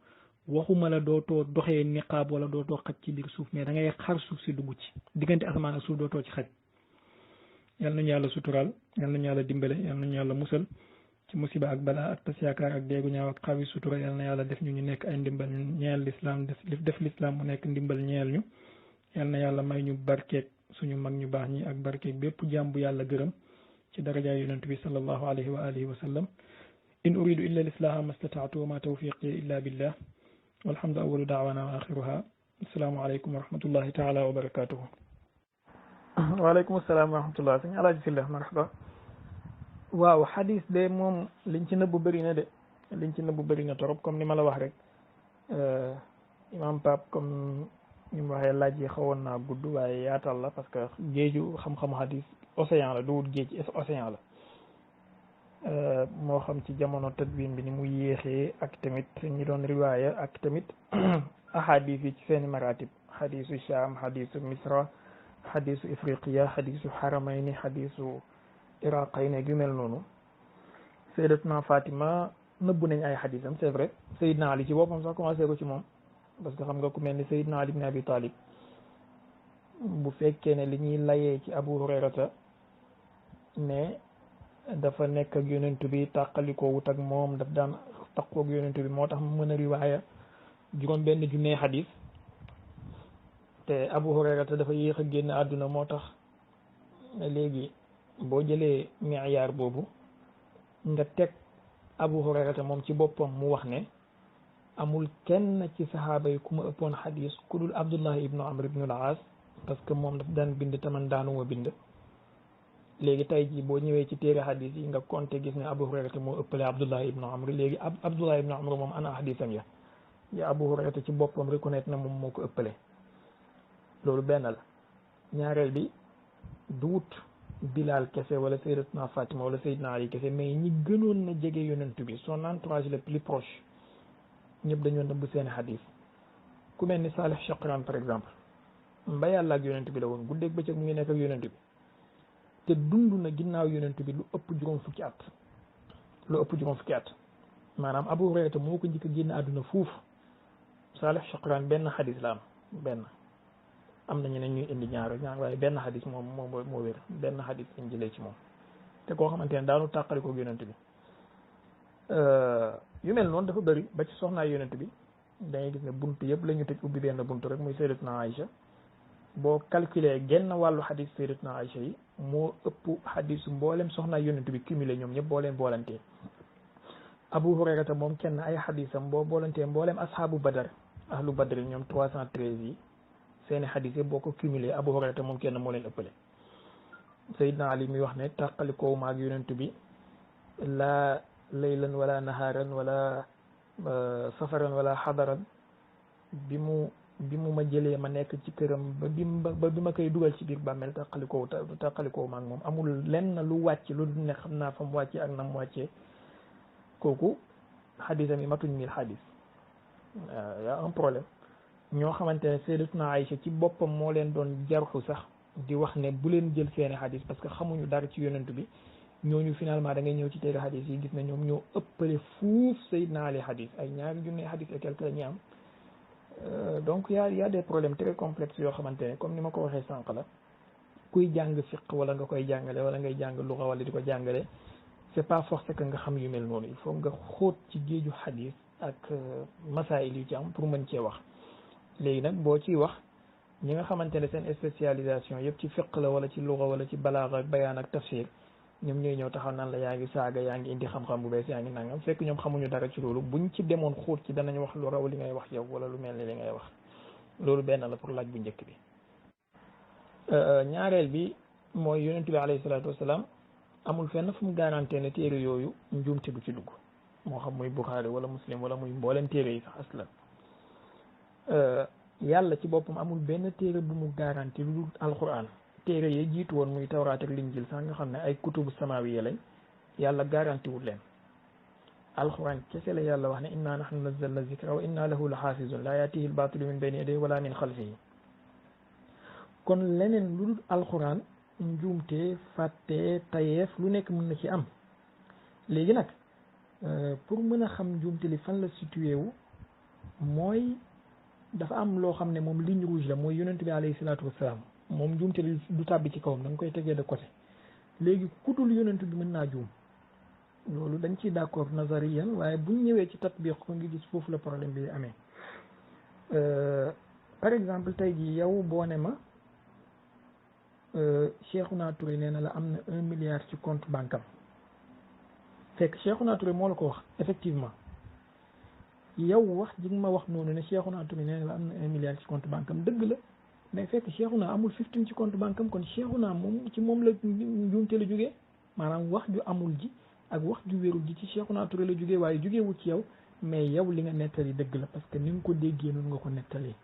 waxuma la dootoo doxee niqaab wala dootoo xaj ci biir suuf mais da ngay xar suuf si dugg ci diggante asamaan ak suuf dootoo ci xaj yal nañu yàlla suturaal yal nañu yàlla dimbale yal nañu yàlla musal ci musiba ak balaa ak tas yaakaar ak déegu ñaaw ak xawi sutura yal na yàlla def ñu nekk ay ndimbal ñeel lislaam def lislaam mu nekk ndimbal ñeel ñu yal na yàlla may ñu barkeeg suñu mag ñu baax ñi ak barkeeg bépp jaam bu yàlla gërëm ci darajaay yonent bi sallallahu alayhi wa alihi wa sallam in uridu illa lislaaha ma stataatu wa ma tawfiqi illa billah walhamdu awalu daawana wa axiruha assalaamu aleykum wa rahmatullahi taala wa barakatuhu waaleykum assalaam wa rahmatullah sëñ alaaji Sylla marhaba waaw xadis de moom liñ ci nëbbu bëri na de liñ ci nëbbu bëri na torop comme ni ma la wax rek imam Pape comme ni mu waxee laaj yi xawoon naa gudd waaye yaatal la parce que géeju xam-xamu xadis océan la duwut géej océan la moo xam ci jamono tadwin bi ni mu yéexee ak tamit ñi doon riwaaya ak tamit ahadis yi ci seeni maratib xadisu Sham xadisu Misra xadisu Ifriqiya xadisu Haramayni xadisu Iraqayni yu mel noonu Sayyidatuna Fatima nëbbu nañ ay xadisam c'est vrai Sayyidna Ali ci boppam sax commencé ko ci moom parce que xam nga ku mel ni Sayyidna Ali ibn Abi Talib bu fekkee ne li ñuy layee ci Abu Hurayrata ne dafa nekk ak yonent bi tàqalikoo wut ak moom daf daan taqoog yonent bi moo tax mu mën a riwaaya juróom benn junnee xadis te Abu Hurayrata dafa yéex a génn àdduna moo tax léegi boo jëlee miyaar boobu nga teg Abu Hurayrata moom ci boppam mu wax ne amul kenn ci saxaaba yi ku ma ëppoon xadis ku dul Abdullah ibnu Amr ibnu al-Aas parce que moom daf daan bind taman daanuma bind léegi tey jii boo ñëwee ci téere xadis yi nga compté gis ne Abu Hurayrata moo ëppale Abdullah ibnu Amr léegi Abdullah ibnu Amr moom ana xadisam ya Abu Hurayrata ci boppam reconnaître na moom moo ko ëppale loolu benn la ñaareel bi du wut Bilal kese wala Sayyidatuna Fatima wala Sayyidna Ali kese mais ñi gënoon na jege yonent bi son entourage le plus proche ñëpp dañoo nëbb seen xadis ku mel ni Salih Chakran par exemple mba yàlla ak yonent bi la woon guddeeg bëccëg mu ngi nekk ak yonent bi te dund na ginnaaw yonent bi lu ëpp juróom fukki at maanaam Abu Hurayrata moo ko njëkk a génn àdduna fuuf Salih Chakran benn xadis la benn am na ñeneen ñuy indi ñaar waaye benn xadis moom moo wér benn xadis lañ jëlee ci moom te koo xamante ne daanu tàqalikoo yonent bi yu mel noonu dafa bëri ba ci soxnaay yonent bi dangay gis ne bunt yëpp la ñu tëj ubbi benn bunt rek muy Sayyidatuna Aïcha boo calculé genn wàllu xadis Sayyidatuna Aïcha yi moo ëpp xadisu mboolem soxnaay yonent bi cumulé ñoom ñëpp boo leen boolantee Abu Hurayrata moom kenn ay xadisam boo boolantee mboolem asxaabu badar ahlu badr ñoom 313 yi seeni xadis yi boo ko cumulé Abu Hurayrata moom kenn moo leen ëppale Sayyidna Ali mi wax ne tàqalikoo maag yonent bi la laylan wala naharan wala safaran wala xadaran bi mu ma jëlee ma nekk ci këram ba bi ma koy dugal ci biir bàmmeel tàqalikoo maag moom amul lenn lu wàcc lu dul ne xam naa fa mu wàccee ak na mu wàccee kooku xadisam yi matuñ 1000 xadis y a un problème ñoo xamante ne Sayyidatuna Aïcha ci boppam moo leen doon jarxu sax di wax ne bu leen jël seeni xadis parce que xamuñu dara ci yonent bi ñooñu finalement da ngay ñëw ci téere xadis yi gis na ñoom ñoo ëppale fuuf Seydina Ali xadis ay ñaari junne xadis et quelque la ñu am. Donc y a des problèmes très complexes yoo xamante ne comme ni ma ko waxee sànq la kuy jàng fiq wala nga koy jàngale wala ngay jàng luxa wala di ko jàngale c'est pas forcé que nga xam yu mel noonu il faut nga xóot ci géeju xadis ak masaayil yu ci am pour mën cee wax. léegi nag boo ciy wax ñi nga xamante ne seen spécialisation yëpp ci fiq la wala ci luxa wala ci balaaxa ak bayaan ak tafsir ñoom ñooy ñëw taxaw naan la yaa ngi saaga yaa ngi indi xam-xam bu bees yaa ngi nangam fekk ñoom xamuñu dara ci loolu buñ ci demoon xóot ci danañ wax lu raw li ngay wax yow wala lu mel ni li ngay wax. loolu benn la pour laaj bu njëkk bi. ñaareel bi mooy yonent bi alayhi salaatu wasalaam amul fenn fu mu garanté ne téere yooyu njuumte du ci dugg moo xam muy Buxaari wala Muslim wala muy mboolem téere yi sax aslan yàlla ci boppam amul benn téere bu mu garanti lu dul alquran téere yi jiitu woon muy tawraat ak linjil sax nga xam ne ay kutubu samaawiya lañ yàlla garanti wul leen alquran kese la yàlla wax ne inna nahnu nazzalna zikra wa inna lahu la xaafizun laa yaatihi l baatilu min bayni yadayhi wala min xalfihi kon leneen lu dul alquran njuumte fàtte tayeef lu nekk mën na ci am léegi nag pour mën a xam njuumte li fan la situé wu mooy dafa am loo xam ne moom ligne rouge la mooy yonent bi alayhi salaatu wasalaam moom njuumte li du tàbbi ci kawam da nga koy tegee de côté léegi ku dul yonent bi mën naa juum loolu dañ ciy d'accord nazariyan waaye buñ ñëwee ci tatbiq ko ngi gis foofu la problème bi amee par exemple tey jii yow boo ne ma Cheikhouna Touré nee na la am na 1 milliard ci compte banque am fekk Cheikhouna Touré moo la ko wax effectivement yow wax ji nga ma wax noonu ne Cheikhouna Touré nee na la am na 1 milliard ci compte banque am dëgg la mais fekk Cheikhouna amul 15 ci compte banque am kon Cheikhouna moom ci moom la njuumte la jógee maanaam wax ju amul ji ak wax ju wérul ji ci Cheikhouna Touré la jógee waaye jógeewul ci yow mais yow li nga nettali dëgg la parce que ni nga ko déggee noonu nga ko nettalee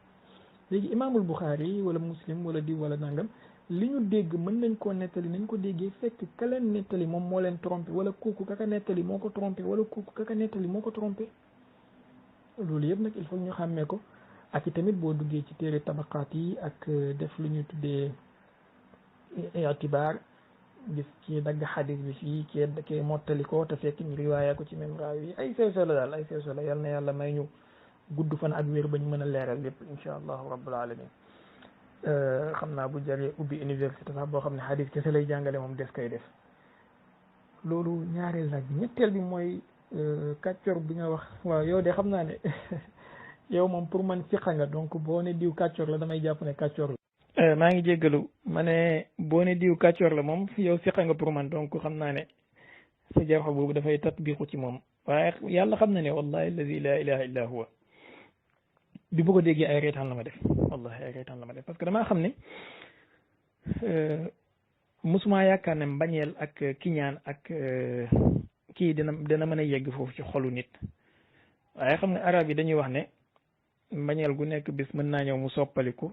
léegi imaamul Buxaari wala Muslim wala di wala nangam li ñu dégg mën nañ koo nettali nañ ko déggee fekk ka leen nettali moom moo leen trompé wala kooku kaka nettali moo ko trompé wala kooku kaka nettali moo ko trompé loolu yëpp nag il faut ñu xàmmee ko ak i tamit boo duggee ci téere tabaqaat yi ak def lu ñu tuddee itibaar gis ci dagg xadis bi fii kee mottali ko te fekk ñu riwaaya ko ci même raaw yi ay sew sew la daal ay sew sew la yal na yàlla may ñu gudd fan ak wér bañ mën a leeral lépp insha allahu rabbul alamin xam naa bu jaree ubbi université sax boo xam ne xadis kese lay jàngale moom des koy def loolu ñaareel laaj bi ñetteel bi mooy kàccor bi nga wax waaw yow de xam naa ne yow moom pour man fiqa nga donc boo ne diw kàccor la damay jàpp ne kàccor la maa ngi jéggalu ma ne boo ne diw kàccor la moom yow fiqa nga pour man donc xam naa ne sa jarxo boobu dafay tatbiqu ci moom waaye yàlla xam na ne wallahi alladi la ilaha illa huwa bi bu ko déggee ay reetaan la ma def wallahi ay reetaan la ma def parce que damaa xam ne musuma yaakaar ne mbañeel ak kiñaan ak kii dina mën a yegg foofu ci xolu nit waaye xam ne arab yi dañuy wax ne mbañeel gu nekk bis mën naa ñëw mu soppaliku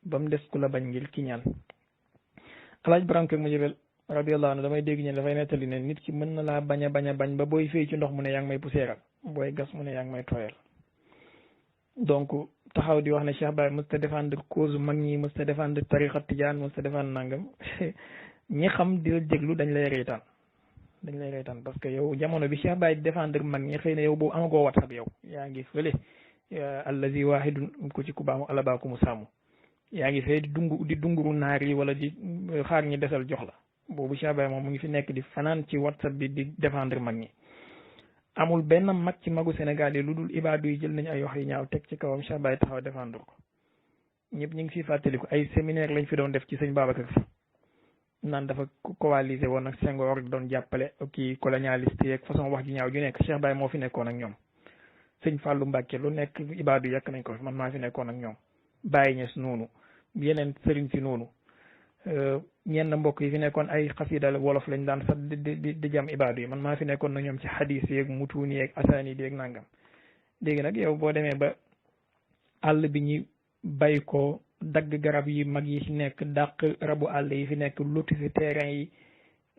ba mu des ku la bañ ngir kiñaan alaaj branque mu jëbel radiyallahu anhu damay dégg ñeen dafay nettali ne nit ki mën na laa bañ a bañ ba booy fay ci ndox mu ne yaa ngi may puseeral booy gas mu ne yaa ngi may tooyal donc taxaw di wax ne Cheikh Baye mësta défendre cause mag ñi mësta défendre tariqa tijaan mësta défendre nangam ñi xam di la déglu dañ lay reetaan parce que yow jamono bi Cheikh Baye défendre mag ñi xëy na yow boobu amagoo WhatsApp yow yaa ngi fële allazi wahidun ko ci ku baamu alabaa ku mu sàmm yaa ngi fee di dunguru naar yi wala di xaar ñi desal jox la boobu Cheikh Baye moom mu ngi fi nekk di fanaan ci WhatsApp bi di défendre mag ñi amul benn mag ci magu Sénégal yi lu dul ibaadu yi jël nañu ay wax yu ñaaw teg ci kawam Cheikh Baye taxaw défendre ko ñëpp ñu ngi siy fàttaliku ay séminaire lañ fi doon def ci sëñ Babacar Si naan dafa coalisé woon ak Senghor doon jàppale kii colonialiste yeeg façon wax ju ñaaw ju nekk Cheikh Baye moo fi nekkoon ak ñoom sëñ Fallou Mbacke lu nekk ibaadu yàq nañ ko man maa fi nekkoon ak ñoom Baye Niass noonu yeneen sëriñ si noonu ñenn mbokk yi fi nekkoon ay xasida wolof lañ daan sax di jam ibaadu yi man maa fi nekkoon na ñoom ci xadis yeeg mutuuni yeeg asaani yeeg nangam léegi nag yow boo demee ba àll bi ñi bay ko dagg garab yi mag yi fi nekk dàq rabu àll yi fi nekk loti fi terrain yi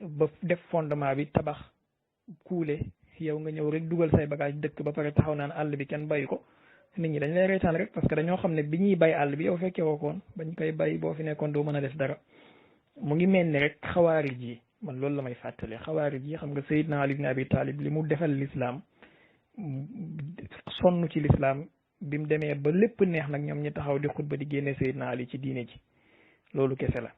ba def fondement bi tabax kuule yow nga ñëw rek dugal say bagage dëkk ba pare taxaw naan àll bi kenn bay ko nit ñi dañ lay reetaan rek parce que dañoo xam ne bi ñuy bay àll bi yow fekkee woo koon bañ koy bay boo fi nekkoon doo mën a def dara mu ngi mel ni rek xawaari ji man loolu la may fàttali xawaarij yi xam nga Seydina Ali ibn Abi Talib li mu defal l'islam sonn ci l'islam bi mu demee ba lépp neex nag ñoom ñi taxaw di xutba di génne Seydina Ali ci diine ji loolu kese la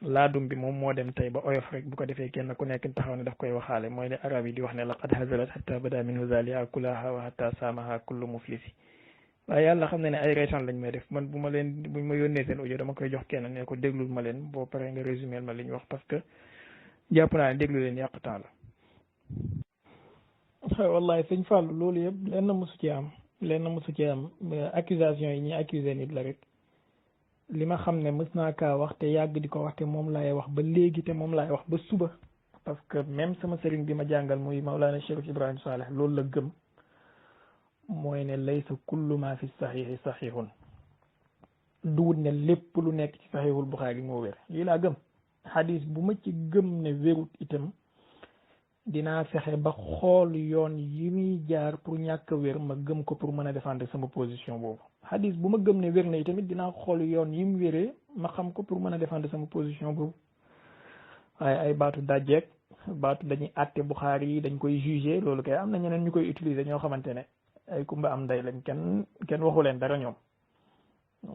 laadum bi moom moo dem tey ba oyof rek bu ko defee kenn ku nekk taxaw ne daf koy waxaale mooy ne arab yi di wax ne laqad hazalat hatta bada minhu zaliha kulaha wa hatta saamaha kullu muflisi waaye yàlla xam ne ne ay reetaan lañ may def man bu ma yónnee seen audio dama koy jox kenn ne ko déglul ma leen boo paree nga résumé ma li ñu wax parce que jàpp naa ne déglu leen yàq temps la wallahi sëñ Fall loolu yëpp lenn mosu ci am accusation yi ñuy accusé nit la rek li ma xam ne mës naa kaa wax te yàgg di ko wax te moom laay wax ba léegi te moom laay wax ba suba parce que même sama sëriñ bi ma jàngal muy Mawlana Cheikh Ibrahim Saleh loolu la gëm mooy ne laysa kullu ma fi saxiixi saxiixun duwut ne lépp lu nekk ci saxiixul Buxaari moo wér lii laa gëm xadis bu ma ci gëm ne wérut itam dinaa fexe ba xool yoon yi muy jaar pour ñàkk a wér ma gëm ko pour mën a défendre sama position boobu xadis bu ma gëm ne wér na itamit dinaa xool yoon yi mu wéree ma xam ko pour mën a défendre sama position boobu waaye ay baatu dajjeeg baatu dañuy àtte Buxaari yi dañ koy jugé loolu kay am na ñeneen ñu koy utiliser ñoo xamante ne ay kumba am nday lañ kenn waxu leen dara ñoom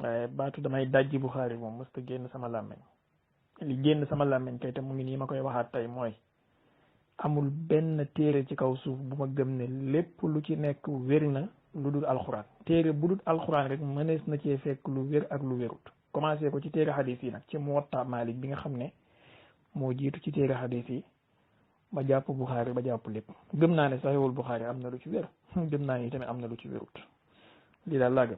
waaye baatu damay dajji Buxaari moom mësta génn sama làmmeñ li génn sama làmmeñ kay te mu ngi nii ma koy waxaat tey mooy amul benn téere ci kaw suuf bu ma gëm ne lépp lu ci nekk wér na lu dul alxuraan téere bu dul alxuraan rek mënees na cee fekk lu wér ak lu wérut commencé ko ci téere xadis yi nag ci Muwatta Malik bi nga xam ne moo jiitu ci téere xadis yi ba jàpp Buxaari ba jàpp lépp gëm naa ne Saxiixul Buxaari am na lu ci wér gëm naa ne tamit am na lu ci wérut lii daal laa gëm